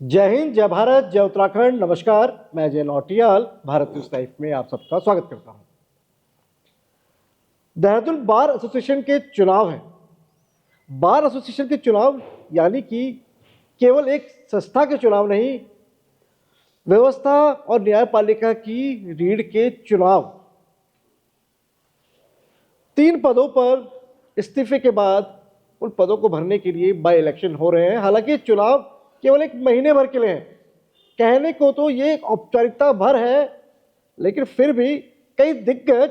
जय हिंद, जय भारत, जय उत्तराखंड। नमस्कार, मैं जय नौटियाल भारत न्यूज लाइव में आप सबका स्वागत करता हूं। देहरादून बार एसोसिएशन के चुनाव हैं। बार एसोसिएशन के चुनाव यानी कि केवल एक संस्था के चुनाव नहीं, व्यवस्था और न्यायपालिका की रीढ़ के चुनाव। 3 पदों पर इस्तीफे के बाद उन पदों को भरने के लिए बाय इलेक्शन हो रहे हैं। हालांकि चुनाव केवल एक महीने भर के लिए है। कहने को तो ये एक औपचारिकता भर है, लेकिन फिर भी कई दिग्गज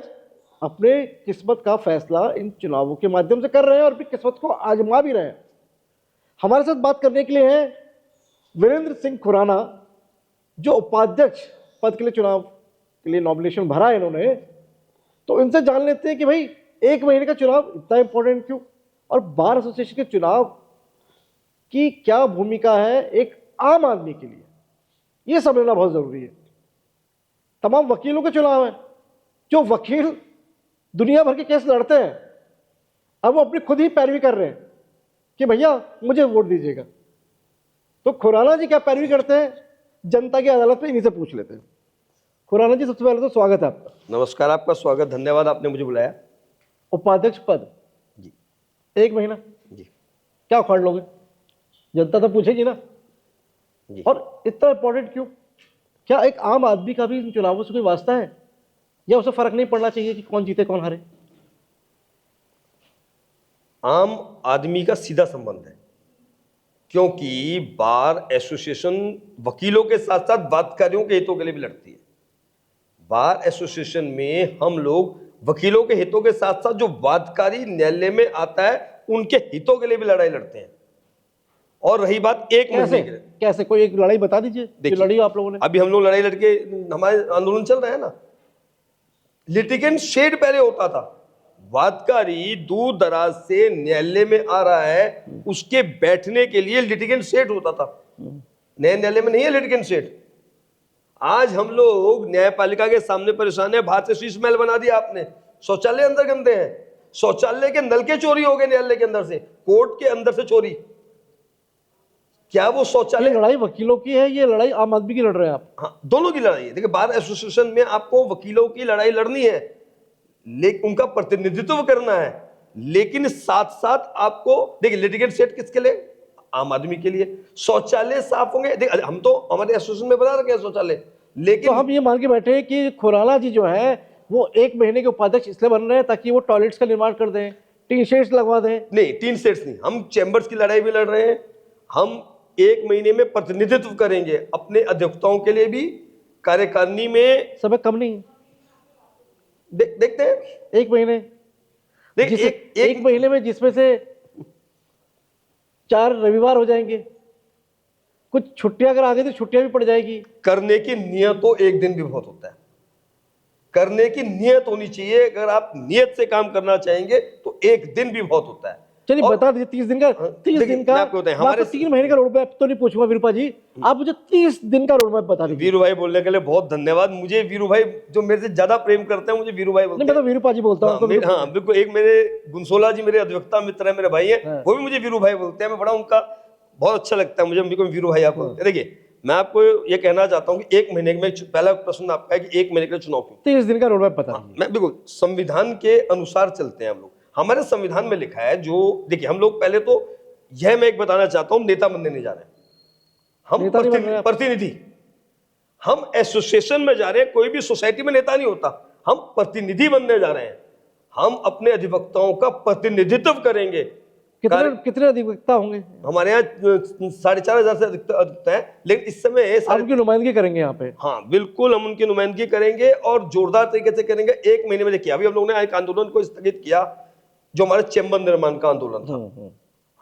अपने किस्मत का फैसला इन चुनावों के माध्यम से कर रहे हैं और भी किस्मत को आजमा भी रहे हैं। हमारे साथ बात करने के लिए हैं वीरेंद्र सिंह खुराना, जो उपाध्यक्ष पद के लिए चुनाव के लिए नॉमिनेशन भरा है इन्होंने। तो इनसे जान लेते हैं कि भाई 1 महीने का चुनाव इतना इंपॉर्टेंट क्यों, और बार एसोसिएशन के चुनाव की क्या भूमिका है एक आम आदमी के लिए, ये समझना बहुत जरूरी है। तमाम वकीलों के चुनाव है। जो वकील दुनिया भर के केस लड़ते हैं, अब वो अपनी खुद ही पैरवी कर रहे हैं कि भैया मुझे वोट दीजिएगा। तो खुराना जी क्या पैरवी करते हैं जनता की अदालत में, इन्हीं से पूछ लेते हैं। खुराना जी, सबसे पहले तो स्वागत है आपका। नमस्कार, आपका स्वागत, धन्यवाद आपने मुझे बुलाया। उपाध्यक्ष पद जी 1 महीना जी क्या उखाड़ लोगे? जनता तो पूछेगी ना। जी। और इतना इंपॉर्टेंट क्यों? क्या एक आम आदमी का भी इन चुनावों से कोई वास्ता है, या उसे फर्क नहीं पड़ना चाहिए कि कौन जीते कौन हारे? आम आदमी का सीधा संबंध है, क्योंकि बार एसोसिएशन वकीलों के साथ साथ वादकारियों के हितों के लिए भी लड़ती है। बार एसोसिएशन में हम लोग वकीलों के हितों के साथ साथ जो वादकारी न्यायालय में आता है उनके हितों के लिए भी लड़ाई लड़ते हैं। और रही बात 1 महीने की, कैसे कोई एक लड़ाई बता दीजिए जो लड़ी आप लोगों ने। अभी हम लोग लड़ाई लड़के, हमारे आंदोलन चल रहा है ना। लिटिगेंट शेड पहले होता था, वादकारी दूर दराज से न्यायालय में आ रहा है, उसके बैठने के लिए लिटिगेंट शेड होता था। नए न्यायालय में नहीं है लिटिगेंट शेड। आज हम लोग न्यायपालिका के सामने परेशान है। बाहर से शीश महल बना दिया आपने, शौचालय अंदर गंदे हैं, शौचालय के नल के चोरी हो गए न्यायालय के अंदर से, कोर्ट के अंदर से चोरी। क्या वो शौचालय? लड़ाई वकीलों की है, ये लड़ाई आम आदमी की लड़ रहे हैं आप? हाँ, दोनों की लड़ाई है। देखिए, बार एसोसिएशन में आपको वकीलों की लड़ाई लड़नी है, लेकिन उनका प्रतिनिधित्व करना है, लेकिन साथ साथ आपको देखिए लिटिगेंट सेट किसके लिए? आम आदमी के लिए। शौचालय साफ होंगे, देखिए हम तो हमारे एसोसिएशन में बना रखे हैं शौचालय, लेकिन तो हम ये मान के बैठे हैं कि खुराना जी जो है वो 1 महीने के उपाध्यक्ष इसलिए बन रहे हैं ताकि वो टॉयलेट्स का निर्माण कर दें, टीन शेड्स लगवा दें। नहीं, टीन शेड्स नहीं, हम चैम्बर्स की लड़ाई भी लड़ रहे हैं। हम 1 महीने में प्रतिनिधित्व करेंगे अपने अधिवक्ताओं के लिए भी, कार्यकारिणी में। समय कम नहीं, देखते हैं 1 महीने। एक महीने में जिसमें से 4 रविवार हो जाएंगे, कुछ छुट्टियां अगर आ गई तो छुट्टियां भी पड़ जाएगी। करने की नियत तो 1 दिन भी बहुत होता है। करने की नियत होनी चाहिए। अगर आप नियत से काम करना चाहेंगे तो 1 दिन भी बहुत होता है। चलिए बता दीजिए 30 दिन का। 30 दिन का हमारे 3 महीने का रोड मैप तो नहीं पूछूंगा वीरूपा जी, आप मुझे 30 दिन का रोड मैप बता दीजिए। वीरू भाई बोलने के लिए बहुत धन्यवाद। मुझे वीरू भाई जो मेरे से ज्यादा प्रेम करते हैं, मुझे वीरू भाई बोलते हैं। मैं तो वीरूपा जी बोलता हूँ। हाँ बिल्कुल। एक मेरे गुनसोला जी मेरे अधिवक्ता मित्र है, मेरे भाई है, वो भी मुझे वीरू भाई बोलते हैं। मैं बड़ा उनका बहुत अच्छा लगता है मुझे, वीरू भाई आप बोलते हैं। देखिए, मैं आपको ये कहना चाहता हूँ कि 1 महीने में, पहला प्रश्न आपका है कि 1 महीने के चुनाव क्यों? 30 दिन का रोड मैप बता दीजिए। मैं बिल्कुल संविधान के अनुसार चलते हैं हम लोग। हमारे संविधान में लिखा है, जो देखिए हम लोग पहले तो यह मैं एक बताना चाहता हूं, नेता बनने नहीं जा रहे, हम प्रतिनिधि। हम एसोसिएशन में जा रहे हैं, कोई भी सोसाइटी में नेता नहीं होता, हम प्रतिनिधि बनने जा रहे हैं। हम अपने अधिवक्ताओं का प्रतिनिधित्व करेंगे। कितने अधिवक्ता होंगे? हमारे यहाँ 4,500 से अधिवक्ता है, लेकिन इस समय उनकी नुमाइंदगी करेंगे यहाँ पे। हाँ बिल्कुल, हम उनकी नुमाइंदगी करेंगे और जोरदार तरीके से करेंगे। 1 महीने में देखिए, अभी हम लोगों ने एक आंदोलन को स्थगित किया, जो हमारे चैम्बर निर्माण का आंदोलन था।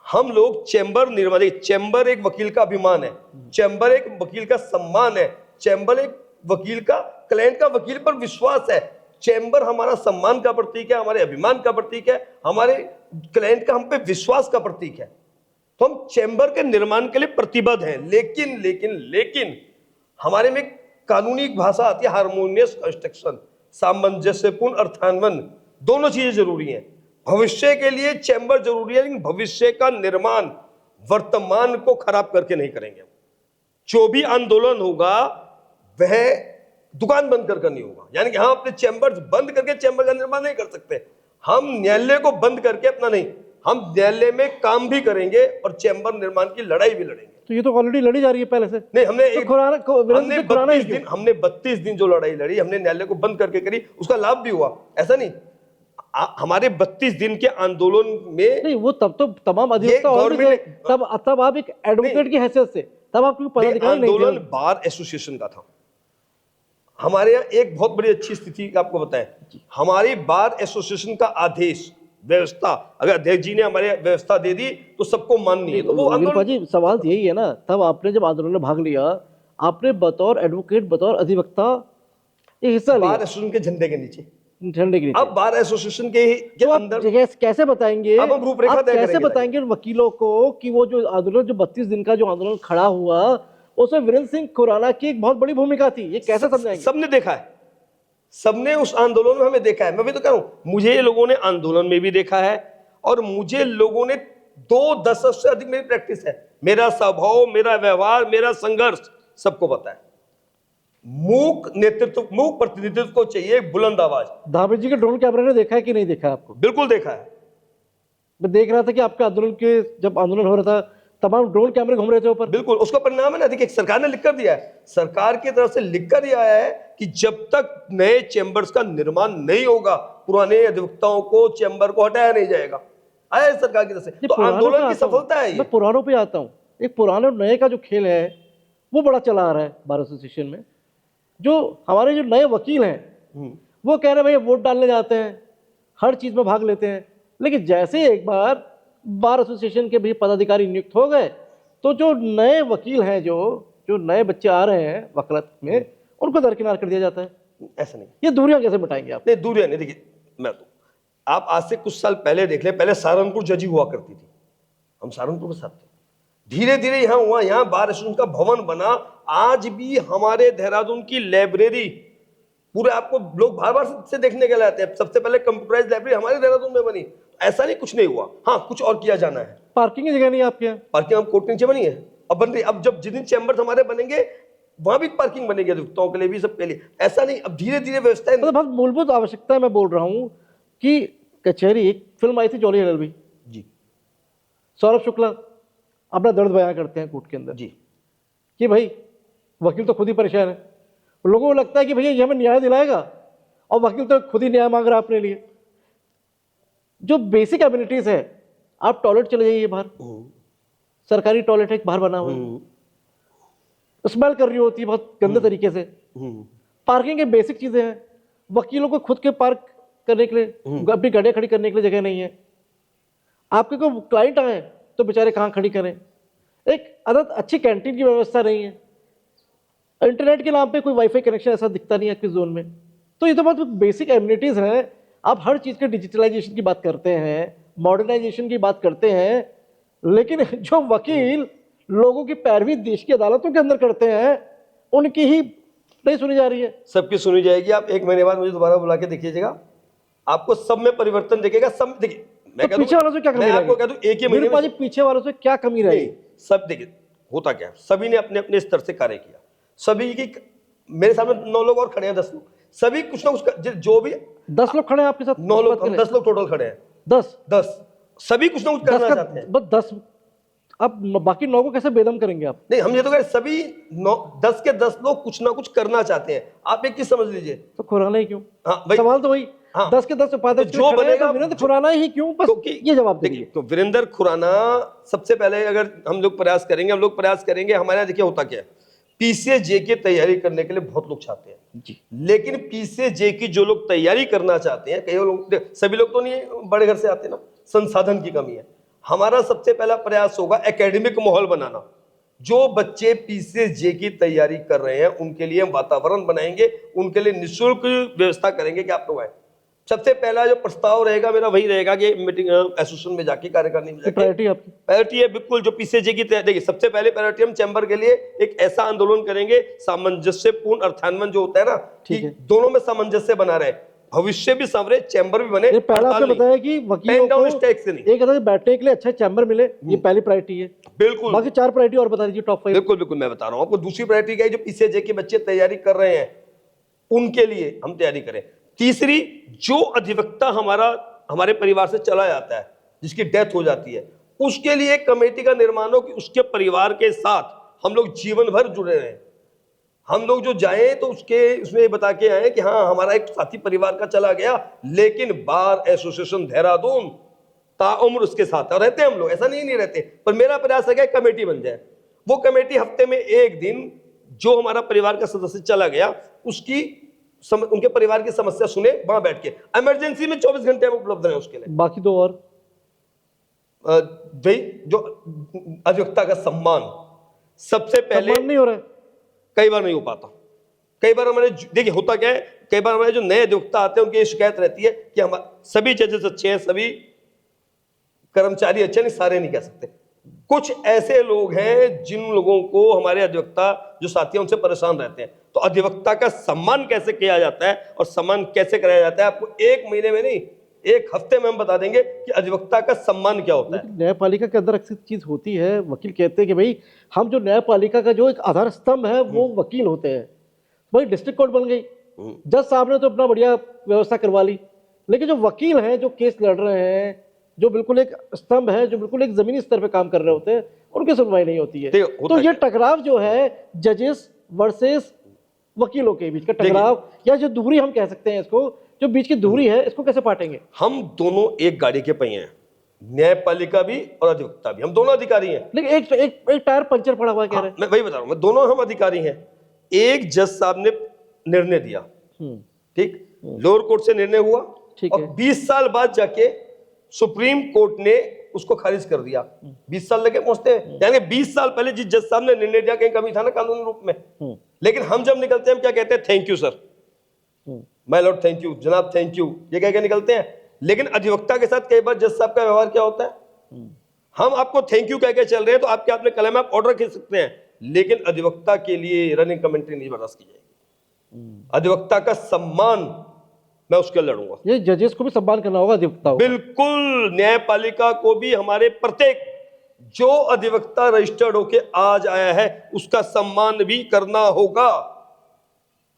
हम लोग चैम्बर निर्माण, चैम्बर एक वकील का अभिमान है, चैम्बर एक वकील का सम्मान है, चैम्बर एक वकील का, क्लाइंट का वकील पर विश्वास है। चैम्बर हमारा सम्मान का प्रतीक है, हमारे अभिमान का प्रतीक है, हमारे क्लाइंट का हम पे विश्वास का प्रतीक है। तो हम चैम्बर के निर्माण के लिए प्रतिबद्ध हैं। लेकिन लेकिन लेकिन हमारे में कानूनी भाषा आती है, हार्मोनियस कंस्ट्रक्शन, सामंजस्यपूर्ण अर्थान्वयन, दोनों चीजें जरूरी हैं। भविष्य के लिए चैम्बर जरूरी है, लेकिन भविष्य का निर्माण वर्तमान को खराब करके नहीं करेंगे। जो भी आंदोलन होगा वह दुकान बंद कर नहीं होगा, यानी कि हम अपने चैम्बर्स बंद करके चैम्बर का निर्माण नहीं कर सकते। हम न्यायालय को बंद करके अपना नहीं, हम न्यायालय में काम भी करेंगे और चैम्बर निर्माण की लड़ाई भी लड़ेंगे। तो ये तो ऑलरेडी लड़ी जा रही है पहले से। नहीं, हमने तो एक खुराना को हमने 32 दिन जो लड़ाई लड़ी, हमने न्यायालय को बंद करके करी, उसका लाभ भी हुआ। ऐसा नहीं, हमारे 32 दिन के आंदोलन में नहीं, वो तब तो तमाम अधिवक्ता और भी थे, तब आप एक एडवोकेट की हैसियत से, तब आप कोई पदाधिकारी नहीं थे। आंदोलन बार एसोसिएशन का था। हमारे यहाँ एक बहुत बड़ी अच्छी स्थिति आपको बताएं, हमारी बार एसोसिएशन का आदेश व्यवस्था अगर अध्यक्ष जी ने हमारे व्यवस्था दे दी तो सबको माननी है। तो वो वीरप्पा जी सवाल तो यही है ना, तब आपने जब आंदोलन में भाग लिया, आपने बतौर एडवोकेट, बतौर अधिवक्ता एक हिस्सा लिया बार एसोसिएशन के झंडे के नीचे, झंडे के नीचे। अब बार एसोसिएशन के तो अंदर कैसे बताएंगे, अब हम रूपरेखा आप तय कैसे करेंगे बताएंगे उन वकीलों को कि वो जो आंदोलन, जो 32 दिन का जो आंदोलन खड़ा हुआ, उसमें वीरेंद्र सिंह खुराना की एक बहुत बड़ी भूमिका थी, ये कैसे समझाएंगे? सबने देखा है, सबने उस आंदोलन में हमें देखा है। मैं भी तो कह रहा हूं, मुझे ये लोगों ने आंदोलन में भी देखा है और मुझे लोगों ने 2 दशक से अधिक मेरी प्रैक्टिस है, मेरा स्वभाव, मेरा व्यवहार, मेरा संघर्ष सबको पता है। मूक नेतृत्व, मूक प्रतिनिधित्व को चाहिए बुलंद आवाज। धामी जी के ड्रोन कैमरे ने देखा है कि नहीं देखा आपको? बिल्कुल देखा है। मैं देख रहा था कि आपके आंदोलन के, जब आंदोलन हो रहा था, तमाम ड्रोन कैमरे घूम रहे थे ऊपर। बिल्कुल, उसका परिणाम है ना, देखिए सरकार ने लिख कर दिया है, सरकार की तरफ से लिख कर दिया है कि जब तक नए चैम्बर्स का निर्माण नहीं होगा, पुराने अधिवक्ताओं को, चैम्बर को हटाया नहीं जाएगा। आया है सरकार की तरफ से, तो आंदोलन की सफलता है ये। मैं पुरानों पे आता हूँ। एक पुराने और नए का जो खेल है वो बड़ा चला आ रहा है बार एसोसिएशन में। जो हमारे जो नए वकील हैं वो कह रहे हैं भैया वोट डालने जाते हैं, हर चीज में भाग लेते हैं, लेकिन जैसे एक बार बार एसोसिएशन के भी पदाधिकारी नियुक्त हो गए तो जो नए वकील हैं, जो नए बच्चे आ रहे हैं वकालत में, उनको दरकिनार कर दिया जाता है। ऐसा नहीं, ये दूरियां कैसे मिटाएंगे आप? नहीं दूरियां नहीं, देखिए मैं तो, आप आज से कुछ साल पहले देख ले, पहले सहारनपुर जजी हुआ करती थी, हम सहारनपुर के साथ थे। धीरे धीरे यहाँ हुआ, यहाँ बार एसोसिएशन का भवन बना। आज भी हमारे देहरादून की लाइब्रेरी पूरे आपको लोग बार बार से देखने के लिए आते हैं। सबसे पहले कंप्यूटराइज्ड लाइब्रेरी हमारे देहरादून में बनी। ऐसा नहीं, कुछ नहीं हुआ, हाँ कुछ और किया जाना है। पार्किंग की जगह नहीं है आपके यहाँ? पार्किंग हम कोर्ट के नीचे बनी है, अब बन रही। अब जब जिस दिन चैम्बर हमारे बनेंगे वहां भी पार्किंग बनेगी, अधिवक्ताओं के लिए भी, सबके लिए। ऐसा नहीं, अब धीरे धीरे व्यवस्थाएं, मतलब बहुत मूलभूत आवश्यकता मैं बोल रहा हूँ कि कचहरी, एक फिल्म आई थी जॉली एलएलबी जी, सौरभ शुक्ला अपना दर्द बयां करते हैं कोर्ट के अंदर जी, कि भाई वकील तो खुद ही परेशान है, लोगों को लगता है कि भैया ये हमें न्याय दिलाएगा, और वकील तो खुद ही न्याय मांग रहा है अपने लिए। जो बेसिक एबिलिटीज है, आप टॉयलेट चले जाइए बाहर, सरकारी टॉयलेट है बाहर बना हुआ है, स्मेल कर रही होती है बहुत गंदे तरीके से। पार्किंग के बेसिक चीजें हैं, वकीलों को खुद के पार्क करने के लिए, अपनी गाड़ियां खड़ी करने के लिए जगह नहीं है। आपके कोई क्लाइंट आए तो बेचारे कहाँ खड़ी करें? एक अच्छी कैंटीन की व्यवस्था नहीं है, इंटरनेट के नाम पे कोई वाईफाई कनेक्शन ऐसा दिखता नहीं है आपके जोन में। तो ये तो बहुत बेसिक एमिनिटीज हैं। आप हर चीज के डिजिटलाइजेशन की बात करते हैं, मॉडर्नाइजेशन की बात करते हैं, लेकिन जो वकील लोगों की पैरवी देश की अदालतों के अंदर करते हैं, उनकी ही नहीं सुनी जा रही है। सबकी सुनी जाएगी। आप 1 महीने बाद मुझे दोबारा बुला के देखिएगा, आपको सब में परिवर्तन दिखेगा। सब देखिए, मैं तो पीछे वालों से क्या कमी मैं आपको कह दूं, एक ही महीने में पीछे वालों से क्या कमी रही? सब देखिए होता क्या है, सभी ने अपने अपने स्तर से कार्य किया। सभी की, मेरे सामने 9 लोग और खड़े हैं, 10 लोग, सभी कुछ ना कुछ, जो भी 10 लोग खड़े हैं आपके साथ? 9 लोग, 10 लोग टोटल खड़े हैं। 10 सभी कुछ ना कुछ करना चाहते हैं। बस 10, अब बाकी 9 को कैसे बेदम करेंगे आप? नहीं, हम ये तो कह रहे सभी 10 के 10 लोग कुछ ना कुछ करना चाहते हैं। आप एक चीज समझ लीजिए, तो खुराना ही क्यों? हाँ भाई, सवाल तो वही, हाँ, 10 के 10 उपाध्यक्ष जो बनेगा वीरेंद्र खुराना ही क्यों? बस ये जवाब देखिए, तो वीरेंद्र खुराना सबसे पहले, अगर हम लोग प्रयास करेंगे, हमारे यहाँ देखिए होता क्या है, पीसीजे की तैयारी करने के लिए बहुत लोग चाहते हैं जी, लेकिन पीसीजे की जो लोग तैयारी करना चाहते हैं, कई लोग, सभी लोग तो नहीं बड़े घर से आते ना, संसाधन की कमी है। हमारा सबसे पहला प्रयास होगा एकेडमिक माहौल बनाना। जो बच्चे पीसीजे की तैयारी कर रहे हैं उनके लिए वातावरण बनाएंगे, उनके लिए निःशुल्क व्यवस्था करेंगे कि आप लोग आए। सबसे पहला जो प्रस्ताव रहेगा मेरा वही रहेगा कि मीटिंग एसोसिएशन में जाके कार्यकारिणी में प्रायोरिटी आपकी प्रायोरिटी है बिल्कुल। जो पीसीजे की देखिए, सबसे पहले प्रायोरिटी हम चैम्बर के लिए एक ऐसा आंदोलन करेंगे, सामंजस्यपूर्ण अर्थान्वयन जो होता है ना, ठीक है, दोनों में सामंजस्य बना रहे। भविष्य भी संवरे, चैम्बर भी बने। ये पहला आपने बताया कि वकीलों को एक कहता है बैठने के लिए अच्छा चैम्बर मिले, ये पहली प्रायोरिटी है। बिल्कुल, बाकी 4 प्रायोरिटी और बता दीजिए टॉप 5। बिल्कुल बिल्कुल मैं बता रहा हूं आपको। दूसरी प्रायोरिटी क्या है, जो पीसीएजे के बच्चे तैयारी कर रहे हैं उनके लिए हम तैयारी करें। तीसरी, जो अधिवक्ता हमारे परिवार से चला जाता है, जिसकी डेथ हो जाती है, उसके लिए एक कमेटी का निर्माण हो कि उसके परिवार के साथ हम लोग जीवन भर जुड़े रहें। हम लोग जो जाए तो उसमें बता के आए कि हाँ हमारा एक साथी परिवार का चला गया, लेकिन बार एसोसिएशन देहरादून ताउम्र उसके साथ है। रहते हैं हम लोग, ऐसा नहीं रहते, पर मेरा प्रयास है कि कमेटी बन जाए। वो कमेटी हफ्ते में एक दिन जो हमारा परिवार का सदस्य चला गया उनके परिवार की समस्या सुने, वहां बैठ के। इमरजेंसी में 24 घंटे में उपलब्ध है उसके लिए। बाकी 2 और भाई, जो अधिवक्ता का सम्मान सबसे पहले नहीं हो रहा है, कई बार नहीं हो पाता। कई बार हमारे देखिए होता क्या है, कई बार हमारे जो नए अधिवक्ता आते हैं उनकी ये शिकायत रहती है कि हम सभी जजेस अच्छे हैं, सभी कर्मचारी अच्छे नहीं, सारे नहीं कह सकते। कुछ ऐसे लोग हैं जिन लोगों को हमारे अधिवक्ता जो साथी हैं उनसे परेशान रहते हैं। तो अधिवक्ता का सम्मान कैसे किया जाता है और सम्मान कैसे कराया जाता है, आपको 1 महीने में नहीं, 1 हफ्ते में हम बता देंगे कि अधिवक्ता का सम्मान क्या होता है। न्यायपालिका के अंदर अक्सर चीज होती है, वकील कहते हैं कि भाई हम जो न्यायपालिका का जो एक आधार स्तंभ है वो वकील होते हैं। भाई डिस्ट्रिक्ट कोर्ट बन गई, जज साहब ने तो अपना बढ़िया व्यवस्था करवा ली, लेकिन जो वकील हैं जो केस लड़ रहे हैं, जो बिल्कुल एक स्तंभ है, जो बिल्कुल एक जमीनी स्तर पे काम कर रहे होते हैं, उनकी सुनवाई नहीं होती है। तो ये टकराव जो है जजेस वर्सेस वकीलों के बीच का टकराव, या जो दूरी हम कह सकते हैं इसको, जो बीच की दूरी है, इसको कैसे पाटेंगे? हम दोनों एक गाड़ी के पहिए हैं, न्यायपालिका भी और अधिवक्ता भी, हम दोनों अधिकारी हैं। लेकिन एक टायर पंचर पड़ा हुआ कह रहे हैं। मैं वही बता रहा हूं, मैं दोनों हम अधिकारी हैं। एक जज साहब ने निर्णय दिया, ठीक, लोअर कोर्ट से निर्णय हुआ, और 20 साल बाद जाके सुप्रीम कोर्ट ने उसको खारिज कर दिया। 20 साल लगे पहुंचते हैं, यानी 20 साल पहले जिस जज साहब ने निर्णय दिया, कहीं कमी था ना कानूनी रूप में। लेकिन हम जब निकलते हैं हम क्या कहते हैं? Thank you sir, my Lord thank you, जनाब थैंक यू, ये कह के निकलते हैं। लेकिन अधिवक्ता के साथ कई बार जज साहब का व्यवहार क्या होता है, हम आपको थैंक यू कह के चल रहे हैं तो आपके अपने कलम में आप ऑर्डर खींच सकते हैं, लेकिन अधिवक्ता के लिए रनिंग कमेंट्री नहीं बर्दाश्त की जाएगी। अधिवक्ता का सम्मान मैं उसके लड़ूंगा। ये जजेस को भी सम्मान करना होगा, अधिवक्ता को। बिल्कुल, न्यायपालिका को भी हमारे प्रत्येक जो अधिवक्ता रजिस्टर्ड होके आज आया है उसका सम्मान भी करना होगा।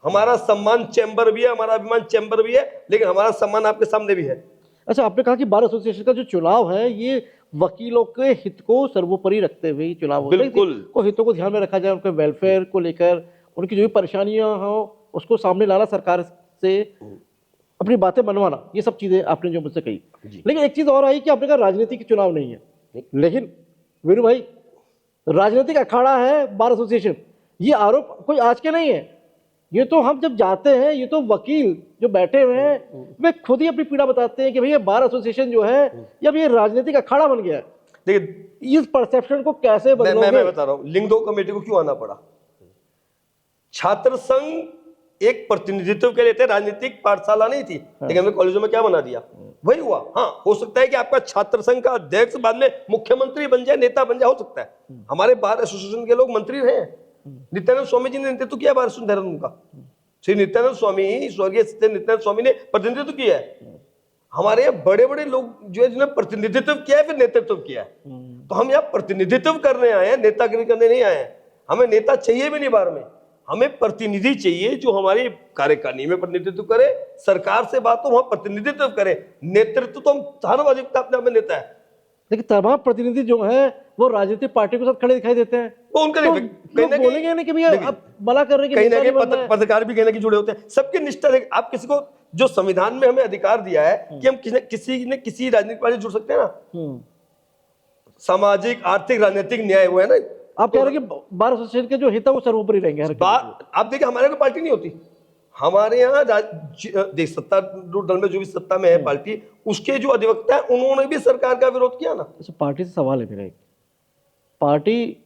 हमारा सम्मान चैम्बर भी है, हमारा अभिमान चैम्बर भी है, लेकिन हमारा सम्मान आपके सामने भी है। अच्छा, आपने कहा कि बार एसोसिएशन का जो चुनाव है ये वकीलों के हित को सर्वोपरि रखते हुए चुनाव होता है। बिल्कुल, को हितों को ध्यान में रखा जाए, उनके वेलफेयर को लेकर, उनकी जो भी परेशानियां हो उसको सामने लाना, सरकार से अपनी बातें मनवाना, ये सब चीजें आपने जो मुझसे कही। लेकिन एक चीज और आई कि आपने कहा राजनीतिक चुनाव नहीं है, लेकिन वीरू भाई राजनीतिक अखाड़ा है बार एसोसिएशन, ये आरोप कोई आज के नहीं है। ये तो हम जब जाते हैं, ये तो वकील जो बैठे हुए हैं वे खुद ही अपनी पीड़ा बताते हैं कि भैया बार एसोसिएशन जो है अब ये राजनीतिक अखाड़ा बन गया है। देखिए, इस परसेप्शन को कैसे बदलोगे? मैं बता रहा हूं, लिंग दो कमेटी को क्यों आना पड़ा। छात्र संघ एक प्रतिनिधित्व के लिए थे, राजनीतिक पाठशाला नहीं थी, लेकिन हमने कॉलेजों में क्या बना दिया, वही हुआ। हाँ, हो सकता है कि आपका छात्र संघ का अध्यक्ष बाद में मुख्यमंत्री बन जाए, नेता बन जाए, हो सकता है। हमारे बार एसोसिएशन के लोग मंत्री रहे हैं। नित्यानंद स्वामी जी ने नेतृत्व किया बार एसोसिएशन देहरादून का। श्री नित्यानंद स्वामी, स्वर्गीय नित्यानंद स्वामी ने प्रतिनिधित्व किया है। हमारे यहाँ बड़े बड़े लोग जो है जिन्होंने प्रतिनिधित्व किया है, फिर नेतृत्व किया है। तो हम यहाँ प्रतिनिधित्व करने आए हैं, नेतागिरी करने नहीं आए हैं। हमें नेता चाहिए भी नहीं बार में, हमें प्रतिनिधि चाहिए जो हमारी कार्यकारिणी में प्रतिनिधित्व करे, सरकार से बात हो वहां प्रतिनिधित्व करे। नेतृत्व तो हम सार्वजनिकता अपने में नेता है, लेकिन तमाम प्रतिनिधि जो है वो राजनीतिक पार्टी के साथ खड़े दिखाई देते हैं। वो उनका तो बोलेंगे नहीं कि भैया आप मना कर रहे हैं, कहीं ना कहीं पत्रकार भी कहीं ना कहीं जुड़े होते हैं। सबकी निष्ठा, आप किसी को जो संविधान में हमें अधिकार दिया है कि हम किसी राजनीतिक पार्टी जुड़ सकते हैं ना, सामाजिक आर्थिक राजनीतिक न्याय वो है ना। आप कह रहे हैं कि बार एसोसिएशन के जो हित है वो सर्वोपरि रहेंगे। आप देखिए, हमारे यहाँ पार्टी नहीं होती, हमारे यहाँ सत्तारूढ़ दल में जो भी सत्ता में है पार्टी, उसके जो अधिवक्ता है उन्होंने भी सरकार का विरोध किया ना। अच्छा, पार्टी से सवाल है मेरा एक, पार्टी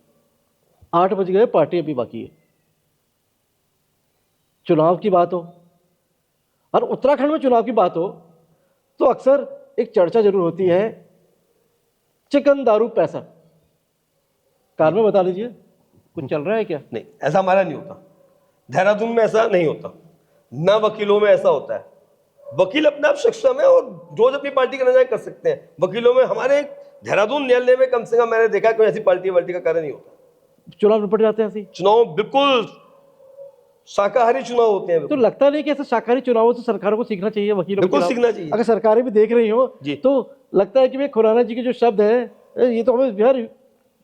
8 बज गए, पार्टी अभी बाकी है, चुनाव की बात हो और उत्तराखंड में चुनाव की बात हो तो अक्सर एक चर्चा जरूर होती है, चिकन दारू पैसा। कार में बता लीजिए कुछ चल रहा है क्या? नहीं, ऐसा हमारा नहीं होता, देहरादून में ऐसा नहीं होता, ना वकीलों में ऐसा होता है। वकील अपने आप सक्षम है और रोज अपनी पार्टी का नजायज कर सकते हैं। वकीलों में हमारे देहरादून न्यायालय में कम से कम मैंने देखा कोई ऐसी पार्टी का कार्य नहीं होता। चुनाव निपट जाते हैं ऐसे ही। चुनाव बिल्कुल शाकाहारी चुनाव होते हैं। तो लगता नहीं कि ऐसे शाकाहारी चुनावों से सरकारों को सीखना चाहिए, वकीलों बिल्कुल सीखना चाहिए। अगर सरकारें भी देख रही हो जी। तो लगता है कि भाई खुराना जी के जो शब्द है ये तो हमें यार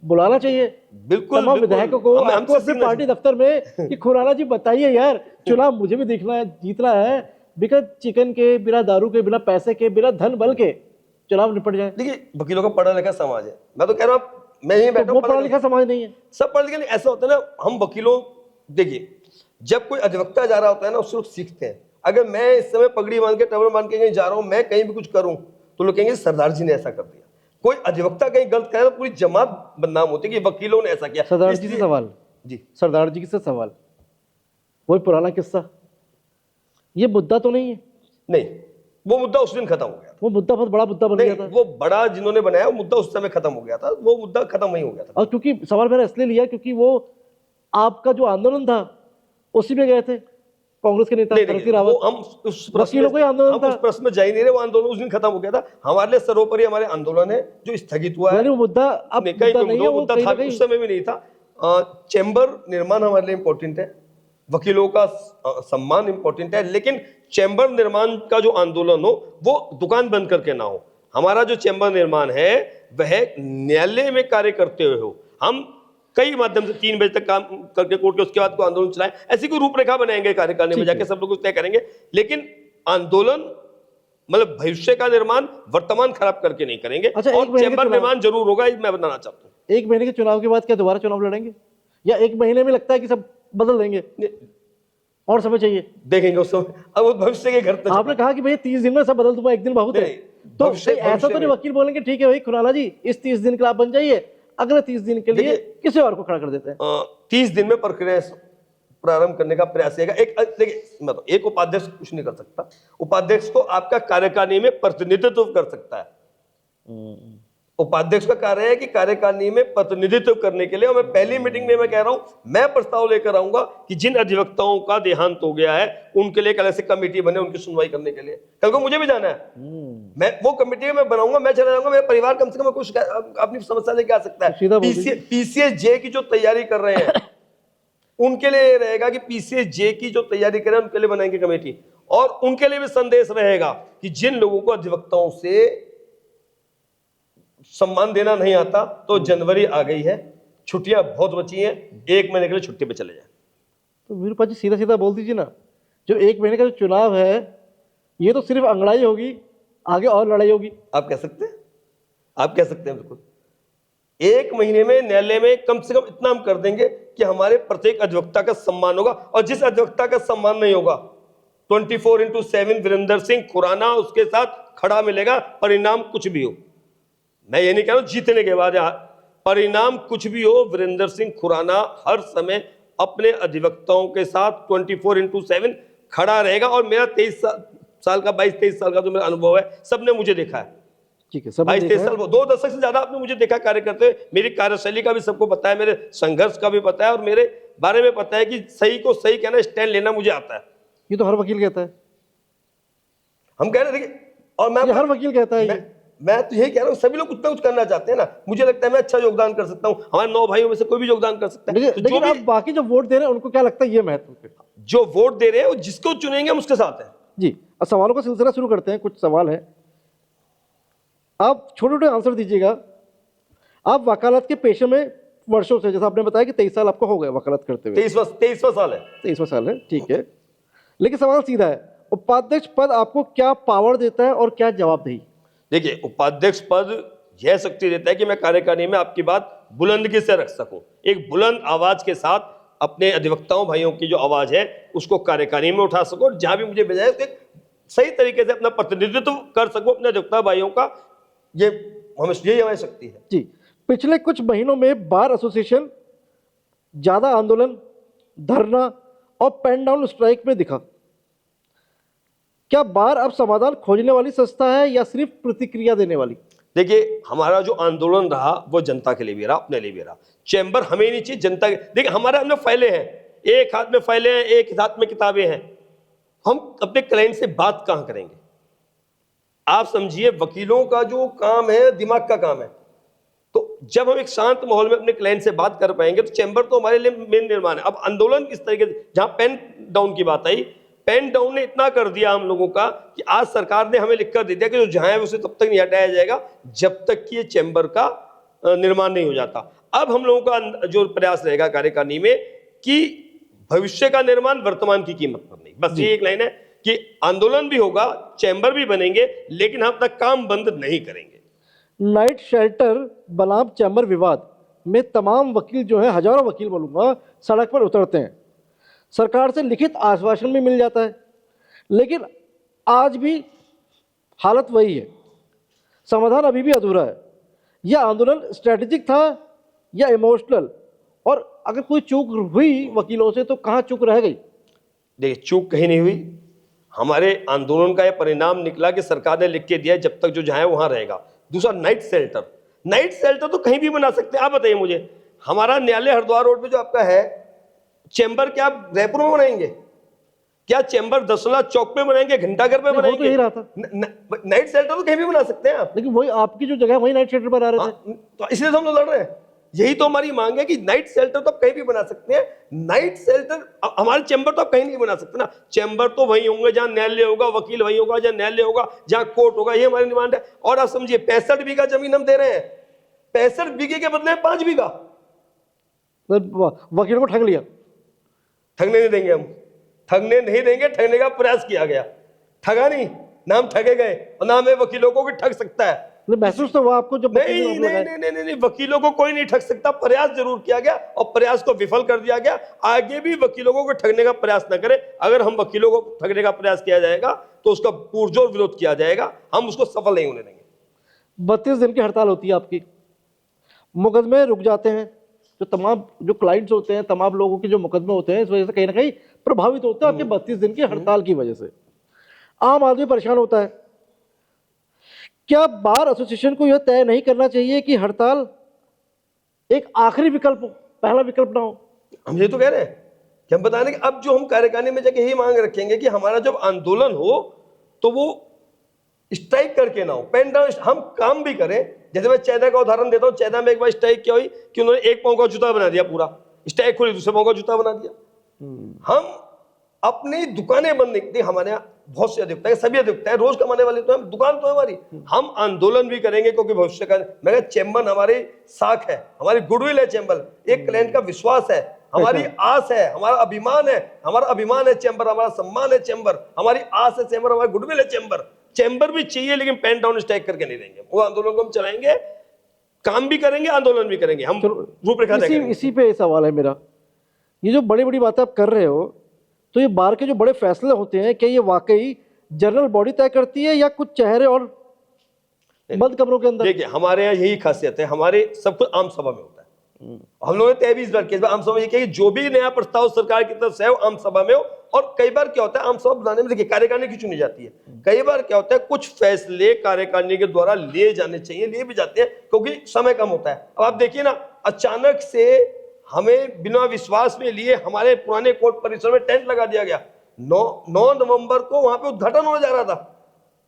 बुलाना चाहिए बिल्कुल तमाम विधायकों को, हमें आपको अपने पार्टी दफ्तर में कि खुराना जी बताइए यार, चुनाव मुझे भी देखना है, जीतना है, बिना चिकन के, बिना दारू के, बिना पैसे के, बिना धन बल के चुनाव निपट जाए। देखिए वकीलों का पढ़ा लिखा समाज है, मैं तो कह रहा हूँ, मैं यही बैठा वो पढ़ा लिखा समाज नहीं है, सब पढ़ लिखा नहीं। ऐसा होता है ना, हम वकीलों, देखिए जब कोई अधिवक्ता जा रहा होता है ना उससे लोग सीखते हैं। अगर मैं इस समय पगड़ी बांध के टवल बांध के कहीं जा रहा हूँ, मैं कहीं भी कुछ करूँ तो लोग कहेंगे सरदार जी ने ऐसा कर दिया। कोई अधिवक्ता कहीं गलत करे तो पूरी जमात बदनाम होती है कि वकीलों ने ऐसा किया। सरदार जी से सवाल, जी सरदार जी से सवाल, वही पुराना किस्सा, ये मुद्दा तो नहीं है? नहीं, वो मुद्दा उस दिन खत्म हो गया। वो मुद्दा बहुत बड़ा मुद्दा बन गया था। वो बड़ा जिन्होंने बनाया वो मुद्दा उस समय खत्म हो गया था, वो मुद्दा खत्म नहीं हो गया था। और क्योंकि सवाल मैंने इसलिए लिया क्योंकि वो आपका जो आंदोलन था उसी में गए थे कांग्रेस के नेता नहीं, रावत, हम उस वकीलों को आंदोलन था, उस प्रश्न में जा ही नहीं रहे। वो आंदोलन उस दिन खत्म हो गया था। हमारे लिए सर्वोपरि हमारे आंदोलन है जो स्थगित हुआ है। वो मुद्दा अब मुद्दा नहीं है, वो मुद्दा था उस समय भी नहीं था। चैम्बर निर्माण हमारे लिए इंपॉर्टेंट है, वकीलों का सम्मान इंपॉर्टेंट है, लेकिन चैम्बर निर्माण का जो आंदोलन हो वो दुकान बंद करके ना हो। हमारा जो चैम्बर निर्माण है वह न्यायालय में कार्य करते हुए हो। हम कई माध्यम से 3 बजे तक काम करके कोर्ट के उसके बाद को आंदोलन चलाएं, ऐसी कोई रूपरेखा बनाएंगे कार्यकारिणी में जाके, सब लोग कुछ तय करेंगे। लेकिन आंदोलन मतलब भविष्य का निर्माण वर्तमान खराब करके नहीं करेंगे। अच्छा, और चैम्बर निर्माण जरूर होगा, मैं बताना चाहता हूँ। 1 महीने के चुनाव के बाद क्या दोबारा चुनाव लड़ेंगे या 1 महीने में लगता है कि सब बदल देंगे और समय चाहिए? देखेंगे उस समय, अब वो भविष्य के घर तक। आपने कहा कि भैया 30 दिन में सब बदल दूंगा, 1 दिन बहुत है, तो ऐसा तो नहीं वकील बोलेंगे ठीक है भाई खुराना जी इस 30 दिन के लिए आप बन जाइए, अगले 30 दिन के लिए किसी और को खड़ा कर देते हैं। 30 दिन में प्रक्रिया प्रारंभ करने का प्रयास है। एक उपाध्यक्ष कुछ नहीं कर सकता, उपाध्यक्ष को आपका कार्यकारिणी में प्रतिनिधित्व कर सकता है। उपाध्यक्ष का कार्य है कि कार्यकारिणी में प्रतिनिधित्व करने के लिए, और मैं पहली मीटिंग में मैं कह रहा हूं मैं प्रस्ताव लेकर आऊंगा कि जिन अधिवक्ताओं का देहांत हो गया है उनके लिए कल से कमेटी बने उनकी सुनवाई करने के लिए। कल को मुझे भी जाना है, मैं वो कमेटी में बनाऊंगा, मैं चला जाऊंगा, मेरा परिवार कम से कम कुछ अपनी समस्या लेके आ सकता है। पीसीएस की जो तैयारी कर रहे हैं उनके लिए रहेगा कि पीसीएस की जो तैयारी कर रहे हैं उनके लिए बनाएंगे कमेटी, और उनके लिए भी संदेश रहेगा कि जिन लोगों को अधिवक्ताओं से सम्मान देना नहीं आता तो जनवरी आ गई है, छुट्टियां बहुत बची हैं, 1 महीने के लिए छुट्टी पे चले जाए। तो वीरपा जी सीधा सीधा बोल दीजिए ना, जो 1 महीने का जो चुनाव है ये तो सिर्फ अंगड़ाई होगी, आगे और लड़ाई होगी। आप कह सकते हैं, आप कह सकते हैं बिल्कुल। 1 महीने में न्यायालय में कम से कम इतना हम कर देंगे कि हमारे प्रत्येक अधिवक्ता का सम्मान होगा, और जिस अधिवक्ता का सम्मान नहीं होगा 24/7 वीरेंद्र सिंह खुराना उसके साथ खड़ा मिलेगा, परिणाम कुछ भी हो। मैं ये नहीं कह रहा हूं जीतने के बाद, परिणाम कुछ भी हो, वीरेंद्र सिंह खुराना हर समय अपने अधिवक्ताओं के साथ 24/7 खड़ा रहेगा। और मेरा 22 साल का जो मेरा अनुभव है, सबने मुझे देखा है। ठीक है, 22-23 साल, 2 दशक से ज्यादा आपने मुझे देखा कार्य करते हुए। मेरी कार्यशैली का भी सबको पता है, मेरे संघर्ष का भी पता है, और मेरे बारे में पता है कि सही को सही कहना, स्टैंड लेना मुझे आता है। ये तो हर वकील कहता है, हम कह रहे थे, और मैं हर वकील कहता है। मैं तो यही कह रहा हूँ, सभी लोग कुछ ना कुछ करना चाहते हैं ना। मुझे लगता है मैं अच्छा योगदान कर सकता हूँ, हमारे 9 भाइयों में से कोई भी योगदान कर सकता है। लेकिन आप बाकी जो वोट दे रहे हैं उनको क्या लगता है ये महत्व? जो वोट दे रहे हैं वो जिसको चुनेंगे हम उसके साथ है। जी, अब सवालों का सिलसिला शुरू करते हैं। कुछ सवाल है, आप छोटे छोटे आंसर दीजिएगा। आप वकालत के पेशे में वर्षों से, जैसा आपने बताया कि 23 साल आपको हो गए वकालत करते हुए। 23वां साल है। 23वां साल है, ठीक है। लेकिन सवाल सीधा है, उपाध्यक्ष पद आपको क्या पावर देता है और क्या जवाबदेही? देखिए, उपाध्यक्ष पद यह शक्ति देता है कि मैं कार्यकारिणी में आपकी बात बुलंदगी से रख सकूं, एक बुलंद आवाज के साथ अपने अधिवक्ताओं भाइयों की जो आवाज है उसको कार्यकारिणी में उठा सकूं, और जहां भी मुझे भेजा है सही तरीके से अपना प्रतिनिधित्व कर सकूं अपने अधिवक्ता भाइयों का। ये हमारी शक्ति है। जी, पिछले कुछ महीनों में बार एसोसिएशन ज्यादा आंदोलन, धरना और पेन डाउन स्ट्राइक में दिखा। क्या बार अब समाधान खोजने वाली संस्था है या सिर्फ प्रतिक्रिया देने वाली? देखिए, हमारा जो आंदोलन रहा वो जनता के लिए भी रहा, अपने लिए भी रहा। चैम्बर हमें नहीं चाहिए, जनता के। देखिए, हमारे अंदर फाइलें हैं, एक हाथ में फाइलें हैं, एक हाथ में किताबें हैं, हम अपने क्लाइंट से बात कहां करेंगे? आप समझिए, वकीलों का जो काम है दिमाग का काम है। तो जब हम एक शांत माहौल में अपने क्लाइंट से बात कर पाएंगे तो चैम्बर तो हमारे लिए मेन निर्माण है। अब आंदोलन किस तरीके से, जहां पेन डाउन की बात आई, पेन डाउन ने इतना कर दिया हम लोगों का कि आज सरकार ने हमें लिखकर दे दिया कि जो जहां है उसे तब तक नहीं हटाया जाएगा जब तक कि ये चैम्बर का निर्माण नहीं हो जाता। अब हम लोगों का जो प्रयास रहेगा कार्यकारिणी में कि भविष्य का निर्माण वर्तमान की कीमत पर नहीं, बस ये एक लाइन है कि आंदोलन भी होगा, चैम्बर भी बनेंगे, लेकिन हम अपना काम बंद नहीं करेंगे। नाइट शेल्टर बनाम चैम्बर विवाद में तमाम वकील जो हैं, हजारों वकील बोलूँगा, सड़क पर उतरते हैं। सरकार से लिखित आश्वासन भी मिल जाता है, लेकिन आज भी हालत वही है, समाधान अभी भी अधूरा है। यह आंदोलन स्ट्रेटेजिक था या इमोशनल, और अगर कोई चूक हुई वकीलों से तो कहाँ चूक रह गई? देखिए, चूक कहीं नहीं हुई। हमारे आंदोलन का यह परिणाम निकला कि सरकार ने लिख के दिया जब तक जो जहां है वहां रहेगा। दूसरा, नाइट शेल्टर तो कहीं भी बना सकते हैं। आप बताइए मुझे, हमारा न्यायालय हरिद्वार रोड पे जो आपका है चैम्बर, क्या आप रायपुर में बनाएंगे? क्या चैम्बर दसला चौक पे बनाएंगे, घंटाघर पे बनाएंगे? तो यही रहा था। नाइट शेल्टर तो कहीं भी बना सकते हैं आप, लेकिन वही आपकी जो जगह है वही नाइट शेल्टर बना रहे थे। तो इसलिए तो हम लोग लड़ रहे हैं। यही तो हमारी मांग है कि नाइट शेल्टर तो आप कहीं भी बना सकते हैं। नाइट शेल्टर, हमारे चैम्बर तो आप कहीं नहीं बना सकते ना। चैम्बर तो वहीं होंगे जहां न्यायालय होगा, वकील वहीं होगा जहां न्यायालय होगा, जहां कोर्ट होगा। ये हमारी डिमांड है। और आप समझिए, 65 बीघा जमीन हम दे रहे हैं, 65 बीघे के बदले 5 बीघा। वकीलों को ठग लिया। ठगने नहीं देंगे हम, ठगने नहीं देंगे। ठगने का प्रयास किया गया, ठगा नहीं, ना हम ठगे गए और ना हमें वकीलों को भी ठग सकता है। महसूस तो हुआ आपको जब नहीं, वकीलों को कोई नहीं ठग सकता। प्रयास जरूर किया गया और प्रयास को विफल कर दिया गया। आगे भी वकीलों को ठगने का प्रयास न करें। अगर हम वकीलों को ठगने का प्रयास किया जाएगा तो उसका पुरजोर विरोध किया जाएगा, हम उसको सफल नहीं होने देंगे। 32 दिन की हड़ताल होती है आपकी, मुकदमे रुक जाते हैं, जो तमाम जो क्लाइंट्स होते हैं, तमाम लोगों के जो मुकदमे होते हैं, इस वजह से कहीं ना कहीं प्रभावित होते हैं आपके 32 दिन की हड़ताल की वजह से। आम आदमी परेशान होता है। क्या बार एसोसिएशन को यह तय नहीं करना चाहिए कि हड़ताल एक आखिरी विकल्प हो, पहला विकल्प ना हो? हम ये तो कह रहे हैं कि हम बता रहे हैं कि अब जो हम कार्यकारिणी में जाके यही मांग रखेंगे कि हमारा जब आंदोलन हो तो वो स्ट्राइक करके ना हो, पेन डाउन। हम काम भी करें। जैसे मैं चैदा का उदाहरण देता हूँ। चैदा में एक बार स्ट्राइक क्या हुई कि उन्होंने एक पांव का जूता बना दिया, पूरा स्ट्राइक खुली, दूसरे पांव का जूता बना दिया। हम अपनी दुकानें बंद नहीं, हमारे यहाँ बहुत सी अधिकता है, सभी अधिकता है, रोज कमाने वाले तो हम, दुकान तो है हमारी। हम आंदोलन भी करेंगे क्योंकि भविष्य का, मैं चैम्बर हमारी साख है, हमारी गुडविल है। चैम्बर एक क्लाइंट का विश्वास है, हमारी आस है, हमारा अभिमान है। हमारा अभिमान है चैम्बर, हमारा सम्मान है चैम्बर, हमारी आस है चैम्बर, हमारी गुडविल है चैम्बर। चैम्बर भी चाहिए, लेकिन पेन डाउन स्ट्राइक करके नहीं देंगे। वो आंदोलन को हम चलाएंगे, काम भी करेंगे, आंदोलन भी करेंगे। हम रूपरेखा देंगे। इसी पे सवाल है मेरा, ये जो बड़ी बड़ी बातें आप कर रहे हो, तो ये बार के जो बड़े फैसले होते हैं, क्या ये वाकई जनरल बॉडी तय करती है या कुछ चेहरे और बंद कमरों के अंदर? देखिए, हमारे यहाँ यही खासियत है, हमारे सब कुछ आम सभा में होता है। हम लोगों ने 23 बार किया, आम सभा में ये किया कि जो भी नया प्रस्ताव सरकार की तरफ से है वो आम सभा में हो। और कई बार क्या होता है, आम सभा बनाने में देखिए कार्यकारिणी की चुनी जाती है। कई बार क्या होता है, कुछ फैसले कार्यकारिणी के द्वारा लिए जाने चाहिए, लिए भी जाते हैं क्योंकि समय कम होता है। अब आप देखिए ना, अचानक से हमें बिना विश्वास में लिए हमारे पुराने कोर्ट परिसर में टेंट लगा दिया गया। 9 नवंबर को वहां पे उद्घाटन होने जा रहा था।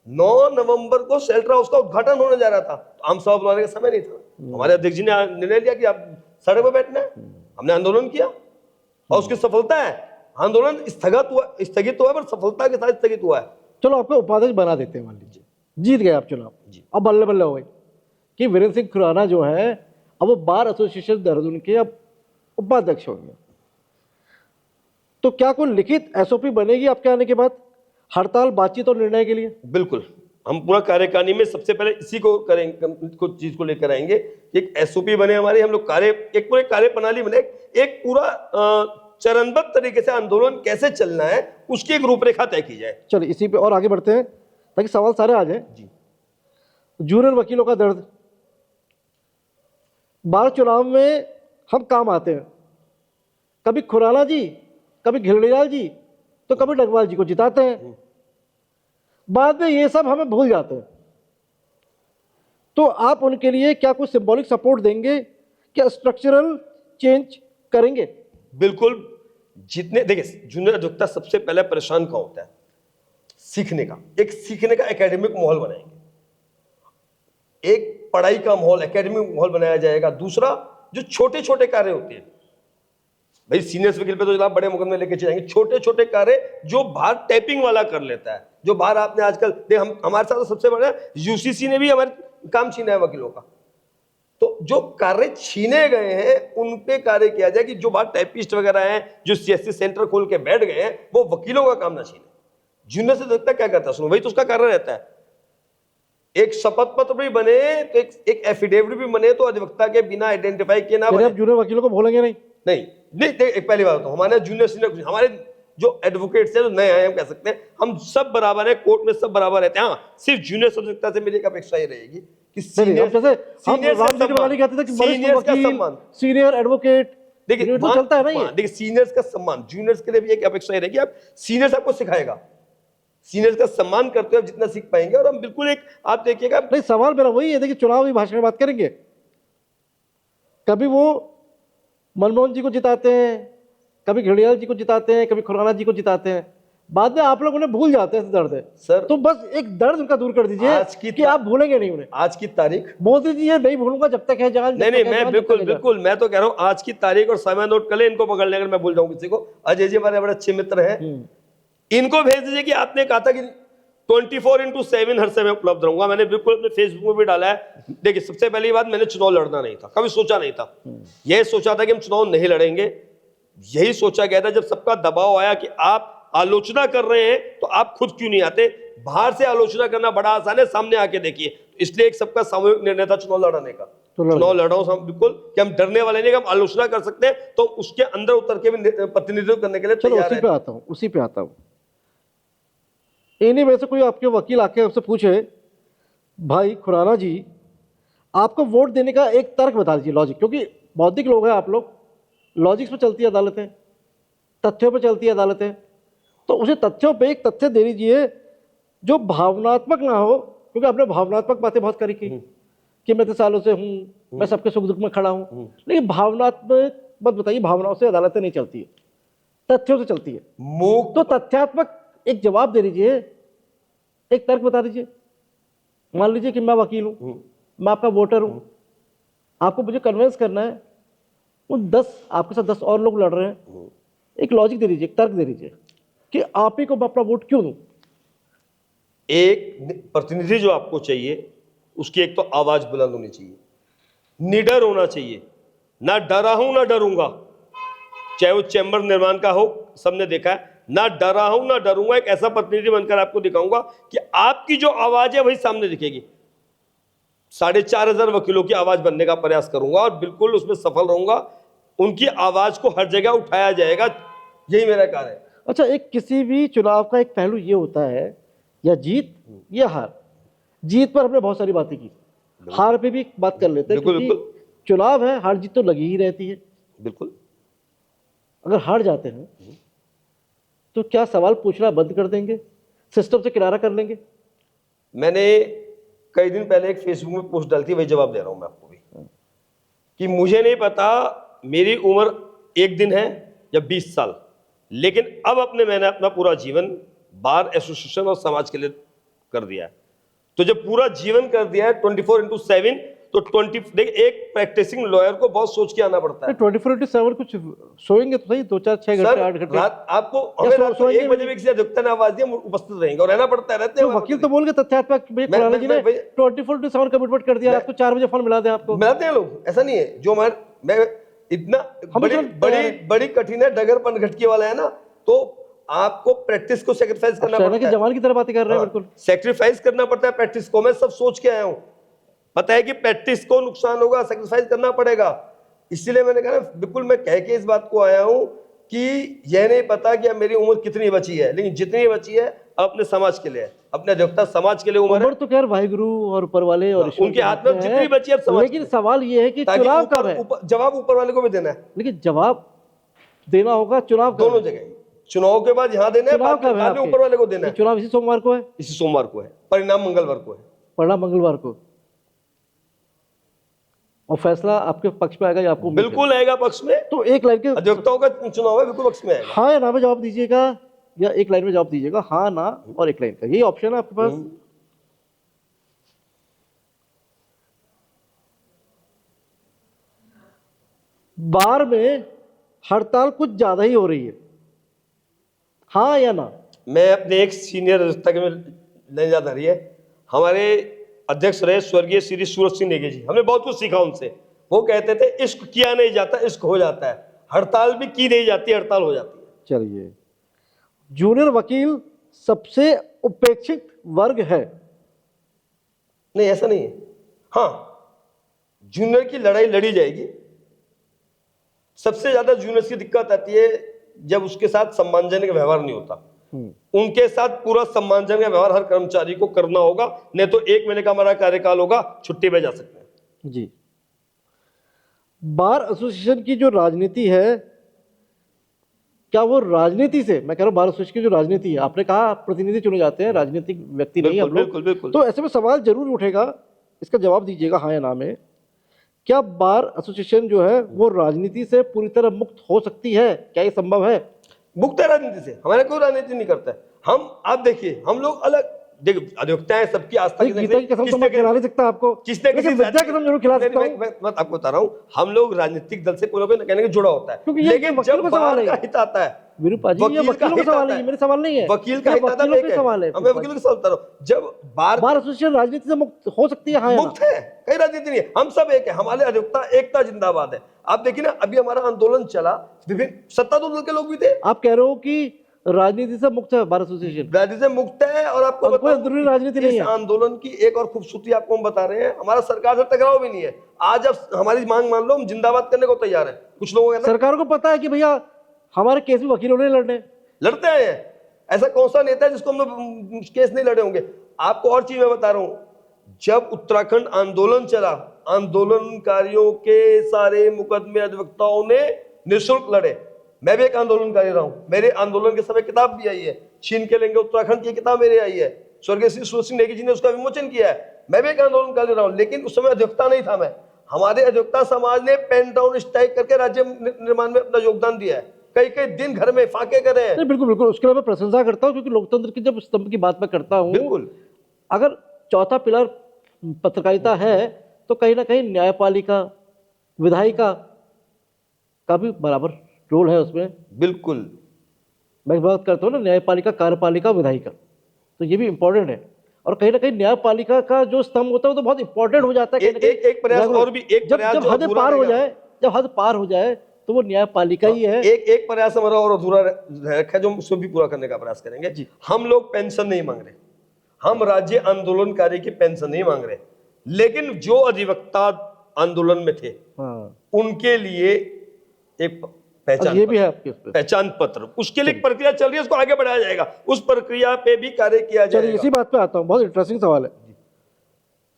9 नवंबर को शेल्टर हाउस का उद्घाटन होने जा रहा था। तो आम सभा बुलाने का समय नहीं था। हमारे अध्यक्ष जी ने निर्णय लिया कि आप सड़क पर बैठना है। हमने आंदोलन किया और उसकी सफलता है। आंदोलन स्थगित हुआ पर सफलता के साथ स्थगित हुआ है। चलो आपको उपाध्यक्ष बना देते हैं, मान लीजिए जीत गए आप चुनाव, अब बल्ले बल्ले हो गए कि वीरेंद्र सिंह खुराना जो है अब वो बार एसोसिएशन देहरादून के अब उपाध्यक्ष होंगे। तो क्या कोई लिखित एसओपी बनेगी आपके आने के बाद हड़ताल, बातचीत और निर्णय के लिए? बिल्कुल, हम पूरा कार्यकारिणी में सबसे पहले इसी को करेंगे, कुछ चीज को लेकर आएंगे। एक एसओपी बने हमारी, हम लोग एक पूरे कार्य प्रणाली बने, एक पूरा चरणबद्ध तरीके से आंदोलन कैसे चलना है उसकी एक रूपरेखा तय की जाए। चलिए इसी पे और आगे बढ़ते हैं ताकि सवाल सारे आ जाए। जी, जूनियर वकीलों का दर्द, बार चुनाव में हम काम आते हैं, कभी खुराना जी, कभी घिरड़ीलाल जी, तो कभी डगवाल जी को जिताते हैं, बाद में ये सब हमें भूल जाते हैं। तो आप उनके लिए क्या कुछ सिंबॉलिक सपोर्ट देंगे, क्या स्ट्रक्चरल चेंज करेंगे? बिल्कुल। जितने देखिए, जूनियर अधिवक्ता सबसे पहले परेशान कौन होता है? सीखने का एकेडमिक माहौल बनाएंगे, एक पढ़ाई का माहौल, एकेडमिक माहौल बनाया जाएगा। दूसरा, जो छोटे छोटे कार्य होते हैं, भाई सीनियर्स वकील पे तो जनाब बड़े मुकदमे लेके चलेंगे, छोटे छोटे कार्य जो बाहर टैपिंग वाला कर लेता है, जो बाहर आपने आजकल देख, हम हमारे साथ तो सबसे बड़ा यूसीसी ने भी हमारे काम छीना है वकीलों का। तो जो कार्य छीने गए हैं उन पे कार्य किया जाए कि जो बाहर टाइपिस्ट वगैरह हैं, जो सीएससी सेंटर खोल के बैठ गए हैं, वो वकीलों का काम ना छीने। जूनियर से देखता क्या करता है, सुनो, वही तो उसका कार्य रहता है। एक शपथ पत्र भी बने तो एक एफिडेविट भी बने तो अधिवक्ता के बिना आइडेंटिफाई किए ना बने। आप जूनियर वकीलों को भूलेंगे नहीं? नहीं, एक पहली बात तो हमारे जूनियर सीनियर, हमारे जो एडवोकेट्स हैं, जो नए आए हम कह सकते हैं, हम सब बराबर हैं, कोर्ट में सब बराबर रहते हैं। हाँ, सिर्फ जूनियर सब्जेक्ट से मेरी एक अपेक्षा ही रहेगी कि सीनियर जैसे सीनियर एडवोकेट, देखिए तो चलता है ना ये। देखिए सीनियर्स का सम्मान, जूनियर्स के लिए भी एक अपेक्षा ही रहेगी। आप सीनियर्स आपको सिखाएगा, सीनियर्स का सम्मान करते हुए आप जितना सीख पाएंगे। और हम बिल्कुल एक, आप देखिएगा, नहीं सवाल मेरा वही है, देखिए चुनाव की भाषण में बात करेंगे, कभी वो मनमोहन जी को जिताते हैं, कभी घड़ियाल जी को जिताते हैं, कभी खुराना जी को जिताते हैं, बाद में आप लोग उन्हें भूल जाते हैं। दर्द है सर, तो बस एक दर्द उनका दूर कर दीजिए आज कि आप भूलेंगे नहीं उन्हें। आज की तारीख बोल दीजिए नहीं भूलूंगा जब तक है जान। नहीं, मैं बिल्कुल मैं तो कह रहा हूं आज की तारीख और समय नोट कर ले, इनको पकड़ ले अगर मैं भूल जाऊं किसी को। अजय जी हमारे बड़े अच्छे मित्र हैं, इनको भेज दीजिए कि आपने कहा था कि 24/7 हर समय उपलब्ध रहूंगा। मैंने बिल्कुल अपने फेसबुक में भी डाला है। देखिए, सबसे पहली बात, मैंने चुनाव लड़ना नहीं था, कभी सोचा नहीं था। यह सोचा था कि हम चुनाव नहीं लड़ेंगे, यही सोचा गया था। जब सबका दबाव आया कि आप आलोचना कर रहे हैं तो आप खुद क्यों नहीं आते, बाहर से आलोचना करना बड़ा आसान है, सामने आके देखिए। इसलिए एक सबका सामूहिक निर्णय था चुनाव लड़ाने का। चुनाव लड़ रहा हूं बिल्कुल, कि हम डरने वाले नहीं, कि हम आलोचना कर सकते हैं, तो उसके अंदर उतर के भी प्रतिनिधित्व करने के लिए तैयार है। उसी पे आता हूं। इन्हीं में से कोई आपके वकील आके आपसे पूछे, भाई खुराना जी आपको वोट देने का एक तर्क बता दीजिए, लॉजिक, क्योंकि बौद्धिक लोग हैं आप लोग, लॉजिक्स पे चलती है अदालतें, तथ्यों पे चलती है अदालतें, तो उसे तथ्यों पे एक तथ्य दे दीजिए जो भावनात्मक ना हो, क्योंकि आपने भावनात्मक बातें बहुत करी की कि मैं 3 सालों से हूं, मैं सबके सुख दुख में खड़ा हूं, लेकिन भावनात्मक मत बताइए। भावनाओं से अदालतें नहीं चलती है, तथ्यों से चलती है। तो तथ्यात्मक एक जवाब दे दीजिए, एक तर्क बता दीजिए। मान लीजिए कि मैं वकील हूं, मैं आपका वोटर हूं, आपको मुझे कन्विंस करना है, उन 10 आपके साथ 10 और लोग लड़ रहे हैं, एक लॉजिक दे दीजिए, एक तर्क दे दीजिए कि आप ही को मैं अपना वोट क्यों दूं। एक प्रतिनिधि जो आपको चाहिए, उसकी एक तो आवाज बुलंद होनी चाहिए, निडर होना चाहिए, ना डरा हूं ना डरूंगा, चाहे वो चैम्बर निर्माण का हो, सबने देखा है, ना डरा हूं ना डरूंगा। एक ऐसा प्रतिनिधि बनकर आपको दिखाऊंगा कि आपकी जो आवाज है वही सामने दिखेगी। 4,500 वकीलों की आवाज बनने का प्रयास करूंगा और बिल्कुल उसमें सफल रहूंगा। उनकी आवाज को हर जगह उठाया जाएगा, यही मेरा कार्य है। अच्छा, एक किसी भी चुनाव का एक पहलू ये होता है, या जीत या हार। जीत पर हमने बहुत सारी बातें की, हार पे भी बात कर लेते हैं, क्योंकि चुनाव है, हार जीत तो लगी ही रहती है। बिल्कुल, अगर हार जाते हैं तो क्या सवाल पूछना बंद कर देंगे, सिस्टम से किनारा कर लेंगे? मैंने कई दिन पहले एक फेसबुक में पोस्ट डाली थी, वही जवाब दे रहा हूं मैं आपको भी, कि मुझे नहीं पता मेरी उम्र 1 दिन है या 20 साल, लेकिन अब मैंने अपना पूरा जीवन बार एसोसिएशन और समाज के लिए कर दिया है। तो जब पूरा जीवन कर दिया है 24/7, तो 20, देखिए एक प्रैक्टिसिंग लॉयर को बहुत सोच के आना पड़ता है। 24/7 कुछ सोएंगे तो सही, 2, 4, 6 घंटे, 8 घंटे आपको हमें रात को 1 बजे भी किसी अधिवक्ता ने आवाज दी, हम उपस्थित रहेंगे और रहना पड़ता है, रहते हैं। वकील तो बोल के तथ्यात्मक, खुराना जी ने 24/7 कमिटमेंट कर दिया, रात को 4 बजे फोन मिला दे आपको, मिलाते हैं लोग, ऐसा नहीं है। जो मैं इतना बड़ी कठिन है, डगर पनघटकी वाला है ना, तो आपको प्रैक्टिस को सैक्रिफाइस करना पड़ता है। जवान की तरह बातें कर रहे हैं, बिल्कुल सैक्रिफाइस करना पड़ता है प्रैक्टिस को। मैं सब सोच के आया हूं, पता है कि प्रैक्टिस को नुकसान होगा, सैक्रिफाइस करना पड़ेगा। इसलिए मैंने कहा बिल्कुल, मैं कह के इस बात को आया हूं कि यह नहीं पता कि अब मेरी उम्र कितनी बची है, लेकिन जितनी बची है अपने समाज के लिए, अपने अधिवक्ता समाज के लिए उम्र तो खैर वाहिगुरु और ऊपर वाले और उनके हाथ में जितनी बची है समाज। लेकिन सवाल ये है कि चुनाव कब है? जवाब ऊपर वाले को भी देना है, लेकिन जवाब देना होगा चुनाव दोनों जगह। चुनाव के बाद यहाँ देना है, बाद में ऊपर वाले को देना है। चुनाव इसी सोमवार को है, इसी सोमवार को है, परिणाम मंगलवार को है। परिणाम मंगलवार को, और फैसला आपके पक्ष में आएगा या आपको? बिल्कुल आएगा पक्ष में। तो एक लाइन के अधिवक्ताओं का चुनाव है, बिल्कुल पक्ष में आएगा। हाँ या ना में जवाब दीजिएगा या एक लाइन में जवाब दीजिएगा, हाँ ना और एक लाइन का, यही ऑप्शन है आपके पास। बार में हड़ताल कुछ ज्यादा ही हो रही है, हाँ या ना? मैं अपने एक सीनियर अधिवक्ता के में नहीं जाता रही है, हमारे अध्यक्ष रहे स्वर्गीय श्री सूरज सिंह नेगी जी, हमने बहुत कुछ सीखा उनसे। वो कहते थे इश्क किया नहीं जाता, इश्क हो जाता है। हड़ताल भी की नहीं जाती, हड़ताल हो जाती है। चलिए, जूनियर वकील सबसे उपेक्षित वर्ग है? नहीं, ऐसा नहीं है। हाँ, जूनियर की लड़ाई लड़ी जाएगी। सबसे ज्यादा जूनियर की दिक्कत आती है जब उसके साथ सम्मानजनक व्यवहार नहीं होता। उनके साथ पूरा सम्मानजनक व्यवहार हर कर्मचारी को करना होगा, नहीं तो 1 महीने का हमारा कार्यकाल होगा, छुट्टी पे जा सकते हैं। जी। बार एसोसिएशन की जो राजनीति है, क्या वो राजनीति से, मैं कह रहा हूं बार एसोसिएशन की जो राजनीति है, आपने कहा प्रतिनिधि चुने जाते हैं, राजनीतिक व्यक्ति नहीं हम लोग, बिल्कुल बिल्कुल। तो ऐसे में सवाल जरूर उठेगा, इसका जवाब दीजिएगा हाँ या ना में। क्या बार एसोसिएशन जो है वो राजनीति से पूरी तरह मुक्त हो सकती है? क्या ये संभव है? मुक्त है राजनीति से, हमारे कोई राजनीति नहीं करता है। हम, आप देखिए, हम लोग अलग, देखिए अधिवक्ता है, सबकी आस्था की गीता की कसम तो मैं खिला नहीं सकता आपको, किसने लेकिन विद्या की कसम जरूर खिला सकता हूं। मैं आपको बता रहा हूं, हम लोग राजनीतिक दल से कोई ना कोई कहने के जुड़ा होता है, क्योंकि ये लेकिन वकीलों जब का सवाल बार है। का हित आता है, विरूपा जी, ये वकीलों का सवाल है, मेरे सवाल नहीं है। वकील का हित आता है, वकीलों के सवाल है। मैं वकीलों का सवाल बता रहा हूं। जब बार एसोसिएशन राजनीति से मुक्त हो सकती है हाँ या ना? मुक्त है, कई राजनीति नहीं है, हम सब एक है, हमारे अधिवक्ता एकता जिंदाबाद है। आप देखिए ना, अभी हमारा आंदोलन चला, विभिन्न सत्तारूढ़ दल के लोग भी थे। आप कह रहे हो कि राजनीति से मुक्त है बार एसोसिएशन? राजनीति से मुक्त है, और आपको कोई अंदरूनी राजनीति नहीं है। आंदोलन की एक और खूबसूरती आपको हम बता रहे हैं, हमारा सरकार से टकराव भी नहीं है। आज अब हमारी मांग मान लो, हम जिंदाबाद करने को तैयार है। कुछ लोगों का सरकार को पता है कि भैया हमारे केस में वकीलों ने लड़ने, लड़ते हैं, ऐसा कौन सा नेता है जिसको हम केस नहीं लड़े होंगे। आपको और चीज मैं बता रहा हूं, जब उत्तराखंड आंदोलन चला, आंदोलनकारियों के सारे मुकदमे अधिवक्ताओं ने निःशुल्क लड़े। मैं भी एक आंदोलनकारी रहा हूं, मेरे आंदोलन के समय किताब भी आई है, छीन के लेंगे उत्तराखंड की किताब मेरी आई है, स्वर्गीय श्री सूरज सिंह नेगी जी ने उसका विमोचन किया है। मैं भी एक आंदोलनकारी रहा हूं, लेकिन उस समय अधिवक्ता नहीं था मैं। हमारे अधिवक्ता समाज ने पेन डाउन स्ट्राइक करके राज्य निर्माण में अपना योगदान दिया है, कई कई दिन घर में फाके करे हैं। बिल्कुल बिल्कुल, उसके लिए मैं प्रशंसा करता हूँ, क्योंकि लोकतंत्र की जब स्तंभ की बात मैं करता हूँ, बिल्कुल, अगर चौथा पिलर पत्रकारिता है तो कहीं ना कहीं न्यायपालिका, विधायिका का भी बराबर रोल है उसमें। बिल्कुल, मैं बात करता हूँ ना, न्यायपालिका, कार्यपालिका, विधायिका, तो ये भी इंपॉर्टेंट है। और कहीं ना कहीं न्यायपालिका का जो स्तंभ होता है वो तो बहुत इंपॉर्टेंट हो जाता है। एक प्रयास और भी, एक प्रयास जब हद पार हो जाए, जब हद पार हो जाए तो वो न्यायपालिका ही है। एक प्रयास हमारा और अधूरा रखा है, जो हम उसको भी पूरा करने का प्रयास करेंगे। हम लोग पेंशन नहीं मांग रहे, हम राज्य आंदोलनकारी की पेंशन नहीं मांग रहे, लेकिन जो अधिवक्ता आंदोलन में थे उनके लिए एक पहचान, ये भी है आपके उसपे पहचान पत्र, उसके लिए प्रक्रिया चल रही है, उसको आगे बढ़ाया जाएगा, उस प्रक्रिया पे भी कार्य किया जाएगा। इसी बात पे आता हूँ, बहुत इंटरेस्टिंग सवाल है।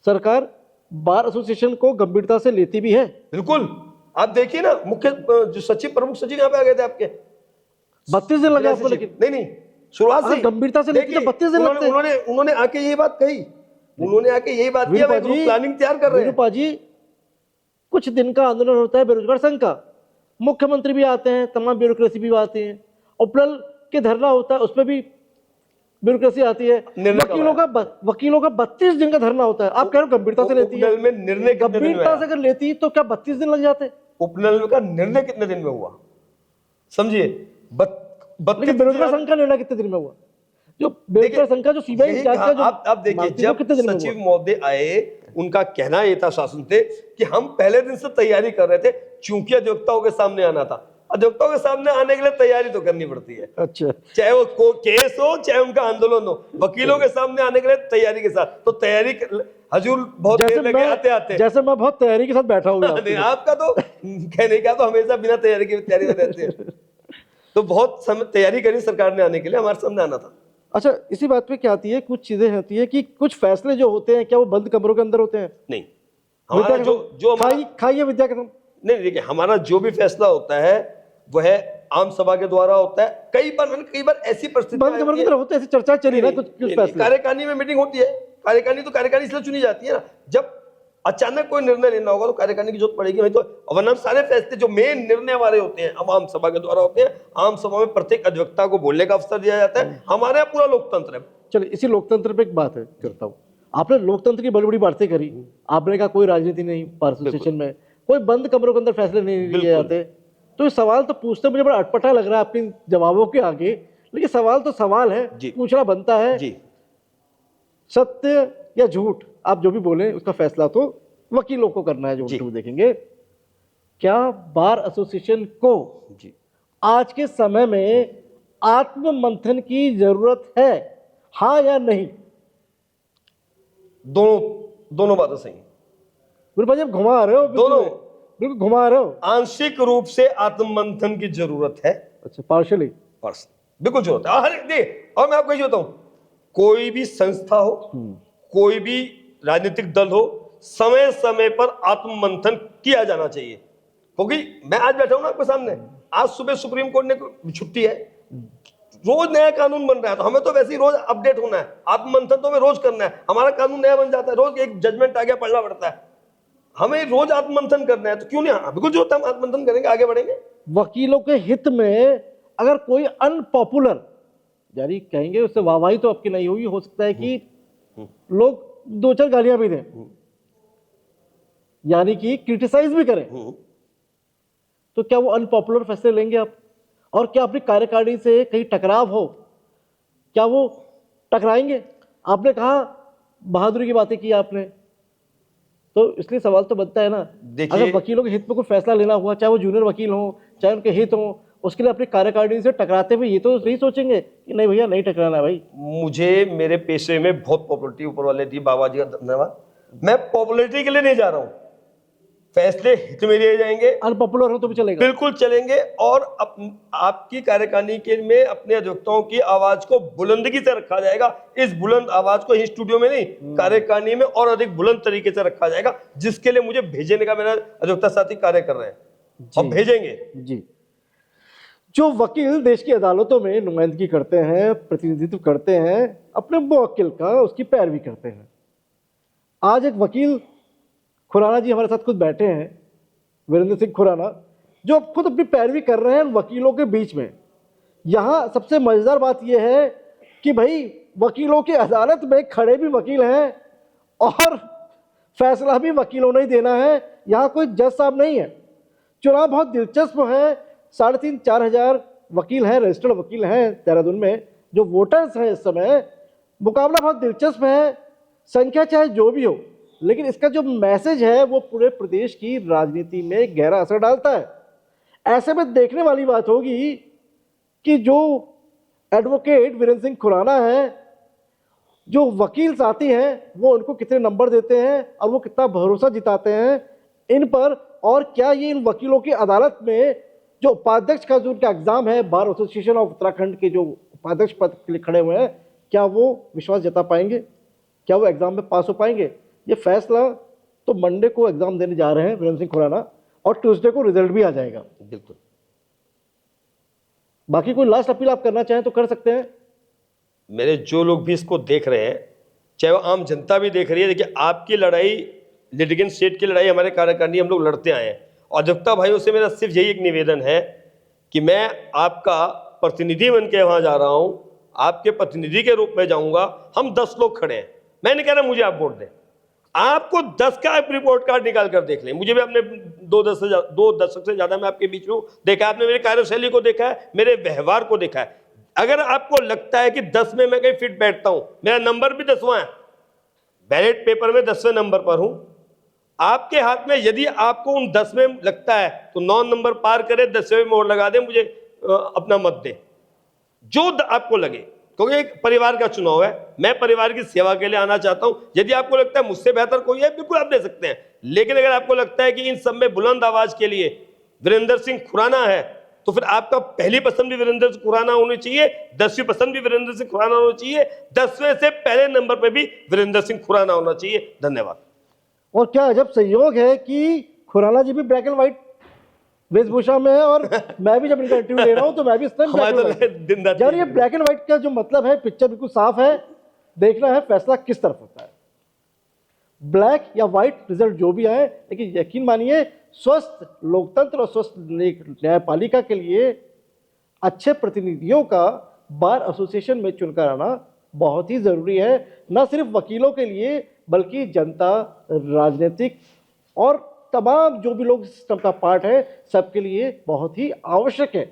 सरकार बार एसोसिएशन को गंभीरता से लेती भी है? बिल्कुल, आप देखिए ना, मुख्य जो सचिव, प्रमुख सचिव यहाँ पे आ गए थे आपके, 32 दिन लगे आपको, लेकिन नहीं शुरुआत से गंभीरता से लेती तो 32 दिन लगते। उन्होंने आके यही बात कही, उन्होंने आके यही बात किया, मैं ग्रुप प्लानिंग तैयार कर रहे हैं। जी, कुछ दिन का आंदोलन होता है बेरोजगार संघ का, मुख्यमंत्री भी आते हैं, तमाम ब्यूरोक्रेसी भी आती है, उपनल के धरना होता है उसमें भी ब्यूरोक्रेसी आती है, वकीलों का 32 दिन का धरना होता है। आप कह रहे हो गंभीरता से लेती है, में निर्णय गंभीरता से अगर लेती तो क्या 32 दिन लग जाते? उपनल का निर्णय कितने दिन में हुआ, समझिए? बेरोजगार संघ का निर्णय कितने दिन में हुआ? जो बेरोजगार संघ का जो सीबीआई इंचार्ज का जो आप देखिए, जब सचिव महोदय आए, उनका कहना ये था शासन से कि हम पहले दिन से तैयारी कर रहे थे, चूंकि अधिवक्ताओं के सामने आना था। अधिवक्ताओं के सामने आने के लिए तैयारी तो करनी पड़ती है, अच्छा, चाहे वो केस हो चाहे उनका आंदोलन हो, वकीलों के सामने आने के लिए तैयारी के साथ, तो तैयारी हजूर बहुत देर लगे आते जैसे मैं बहुत तैयारी के साथ बैठा हूँ। आपका तो कहने का तो हमेशा बिना तैयारी के तैयारी में रहते हैं, तो बहुत समय तैयारी करी सरकार ने आने के लिए, हमारे सामने आना था। अच्छा, इसी बात पे क्या आती है, कुछ चीजें होती है कि कुछ फैसले जो होते हैं क्या वो बंद कमरों के अंदर होते हैं? नहीं, हमारा जो खाइए विद्या कसम, नहीं देखिए, हमारा जो भी फैसला होता है वह आम सभा के द्वारा होता है। कई बार ऐसी परिस्थिति बंद कमरों के अंदर होते हैं, ऐसी चर्चा चली ना, कुछ फैसले कार्यकारिणी में मीटिंग होती है, कार्यकारिणी तो कार्यकारिणी इसलिए चुनी जाती है ना, जब अचानक कोई निर्णय लेना होगा तो कार्यकारिणी की जरूरत पड़ेगी, नहीं तो वरना सारे फैसले जो मेन निर्णय हमारे होते हैं आम सभा के द्वारा होते हैं। आम सभा में प्रत्येक अधिवक्ता को बोलने का अवसर दिया जाता है। हमारे यहाँ पूरा लोकतंत्र है। चलिए इसी लोकतंत्र पे एक बात है करता हूँ। आपने लोकतंत्र की बड़ी बड़ी बातें करी, आपने कहा कोई राजनीति नहीं बार एसोसिएशन में, कोई बंद कमरों के अंदर फैसले नहीं लिए जाते। तो ये सवाल तो पूछते मुझे बड़ा अटपटा लग रहा है आपके जवाबों के आगे, लेकिन सवाल तो सवाल है, पूछना बनता है। जी, सत्य या झूठ आप जो भी बोले उसका फैसला तो वकीलों को करना है, जो इंटरव्यू देखेंगे। क्या बार एसोसिएशन को जी, आज के समय में आत्म मंथन की जरूरत है, हाँ या नहीं? दोनों बातें सही हैं। बिल्कुल जब घुमा रहे हो, बिल्कुल घुमा रहे हो। आंशिक रूप से आत्ममंथन की जरूरत है। अच्छा, पार्शियली बिल्कुल जरूरत है। हर देख, और मैं आपको ये बताऊं, कोई भी संस्था हो, कोई भी राजनीतिक दल हो, समय समय पर आत्ममंथन किया जाना चाहिए। क्योंकि मैं आज बैठा हूं ना आपके सामने, आज सुबह सुप्रीम कोर्ट ने छुट्टी है, रोज नया कानून बन रहा है, तो हमें तो वैसे ही रोज अपडेट होना है। आत्ममंथन तो हमें रोज करना है। हमारा कानून नया बन जाता है, रोज एक जजमेंट आ गया पढ़ना पड़ता है, हमें रोज आत्ममंथन करना है। तो क्यों नहीं, बिल्कुल जो हम आत्ममंथन करेंगे, आगे बढ़ेंगे। वकीलों के हित में अगर कोई अनपॉपुलर, यानी कहेंगे उससे वाहवाही तो आपकी नहीं होगी, हो सकता है कि लोग दो चार गालियां भी दें, यानी कि क्रिटिसाइज भी करें, तो क्या वो अनपॉपुलर फैसले लेंगे आप? और क्या अपनी कार्यकारिणी से कहीं टकराव हो, क्या वो टकराएंगे? आपने कहा बहादुरी की बातें की आपने, तो इसलिए सवाल तो बनता है ना, अगर वकीलों के हित में कोई फैसला लेना हुआ, चाहे वो जूनियर वकील हो, चाहे उनके हित हो, उसके लिए अपनी कार्यकारिणी से टकराते हुए ये तो नहीं सोचेंगे कि नहीं भैया नहीं टकराना भाई। मुझे मेरे पेशे में बहुत पॉपुलरिटी ऊपर वाले दी, बाबा जी का धन्यवाद। मैं पॉपुलरिटी के लिए नहीं जा रहा हूं, फैसले हित में लिए जाएंगे। अनपॉपुलर हो तो भी चलेगा, बिल्कुल चलेंगे। और आपकी कार्यकारिणी के में अपने अधिवक्ताओं की आवाज को बुलंदगी से रखा जाएगा। इस बुलंद आवाज को स्टूडियो में नहीं, कार्यकारिणी में और अधिक बुलंद तरीके से रखा जाएगा, जिसके लिए मुझे भेजने का मेरा अधिवक्ता साथी कार्य कर रहे हैं और भेजेंगे जी। जो वकील देश की अदालतों में नुमाइंदगी करते हैं, प्रतिनिधित्व करते हैं, अपने मुवक्किल का, उसकी पैरवी करते हैं। आज एक वकील खुराना जी हमारे साथ खुद बैठे हैं, वीरेंद्र सिंह खुराना, जो खुद अपनी पैरवी कर रहे हैं वकीलों के बीच में। यहाँ सबसे मजेदार बात यह है कि भाई वकीलों की अदालत में खड़े भी वकील हैं और फैसला भी वकीलों ने ही देना है। यहाँ कोई जज साहब नहीं है। चुनाव बहुत दिलचस्प है। 3,500-4 हजार वकील हैं, रजिस्टर्ड वकील हैं देहरादून में, जो वोटर्स हैं इस समय। मुकाबला बहुत दिलचस्प है, संख्या चाहे जो भी हो, लेकिन इसका जो मैसेज है वो पूरे प्रदेश की राजनीति में गहरा असर डालता है। ऐसे में देखने वाली बात होगी कि जो एडवोकेट वीरेंद्र सिंह खुराना है, जो वकील साथी हैं, वो उनको कितने नंबर देते हैं और वो कितना भरोसा जिताते हैं इन पर, और क्या ये इन वकीलों की अदालत में जो उपाध्यक्ष का जो उनका एग्जाम है, बार एसोसिएशन ऑफ उत्तराखंड के जो उपाध्यक्ष पद के लिए खड़े हुए हैं, क्या वो विश्वास जता पाएंगे? क्या वो एग्जाम में पास हो पाएंगे? ये फैसला तो मंडे को एग्जाम देने जा रहे हैं वीरेंद्र सिंह खुराना, और ट्यूसडे को रिजल्ट भी आ जाएगा। बिल्कुल। बाकी कोई लास्ट अपील आप करना चाहें तो कर सकते हैं। मेरे जो लोग भी इसको देख रहे हैं, चाहे वो आम जनता भी देख रही है, देखिए आपकी लड़ाई, लिटिगेंट स्टेट की लड़ाई हमारे कार्यकारिणी हम लोग लड़ते आए हैं। और अधिवक्ता भाइयों से मेरा सिर्फ यही एक निवेदन है कि मैं आपका प्रतिनिधि बन के वहां जा रहा हूं, आपके प्रतिनिधि के रूप में जाऊंगा। हम 10 लोग खड़े हैं, मैं नहीं कह रहा मुझे आप वोट दें, आपको 10 का आप रिपोर्ट कार्ड निकाल कर देख लें। मुझे भी आपने 2 दशक से ज्यादा मैं आपके बीच में देखा है, आपने मेरी कार्यशैली को देखा है, मेरे व्यवहार को देखा है। अगर आपको लगता है कि 10 में मैं कहीं फिट बैठता हूं, मेरा नंबर भी 10वां है, बैलेट पेपर में 10वें नंबर पर हूं, आपके हाथ में यदि आपको उन 10 में लगता है तो 9 नंबर पार करे, 10वें मोहर लगा दे, मुझे अपना मत दे, जो आपको लगे, क्योंकि एक परिवार का चुनाव है। मैं परिवार की सेवा के लिए आना चाहता हूं। यदि आपको लगता है मुझसे बेहतर कोई है, बिल्कुल आप दे सकते हैं। लेकिन अगर आपको लगता है कि इन सब में बुलंद आवाज के लिए वीरेंद्र सिंह खुराना है, तो फिर आपका पहली पसंद भी वीरेंद्र सिंह खुराना होनी चाहिए, 10वीं पसंद भी वीरेंद्र सिंह खुराना होना चाहिए, 10वें से पहले नंबर पर भी वीरेंद्र सिंह खुराना होना चाहिए। धन्यवाद। और क्या अजब संयोग है कि खुराना जी भी ब्लैक एंड व्हाइट वेशभूषा में है, और मैं भी जब इनका इंटरव्यू ले रहा हूं तो मैं भी इस टाइम यार ये ब्लैक एंड व्हाइट का जो मतलब है, पिक्चर बिल्कुल साफ है, देखना है फैसला किस तरफ होता है। ब्लैक या व्हाइट रिजल्ट जो भी आए, लेकिन यकीन मानिए स्वस्थ लोकतंत्र और स्वस्थ न्यायपालिका के लिए अच्छे प्रतिनिधियों का बार एसोसिएशन में चुनकर आना बहुत ही जरूरी है, न सिर्फ वकीलों के लिए बल्कि जनता, राजनीतिक और तमाम जो भी लोग सिस्टम का पार्ट है सबके लिए बहुत ही आवश्यक है।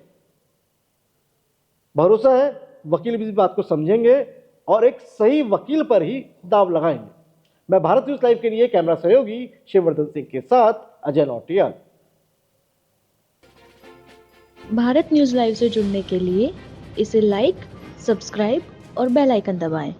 भरोसा है वकील भी इस बात को समझेंगे और एक सही वकील पर ही दाव लगाएंगे। मैं भारत न्यूज लाइव के लिए कैमरा सहयोगी शिववर्धन सिंह के साथ अजय नौटियाल। भारत न्यूज लाइव से जुड़ने के लिए इसे लाइक, सब्सक्राइब और बेल आइकन दबाएं।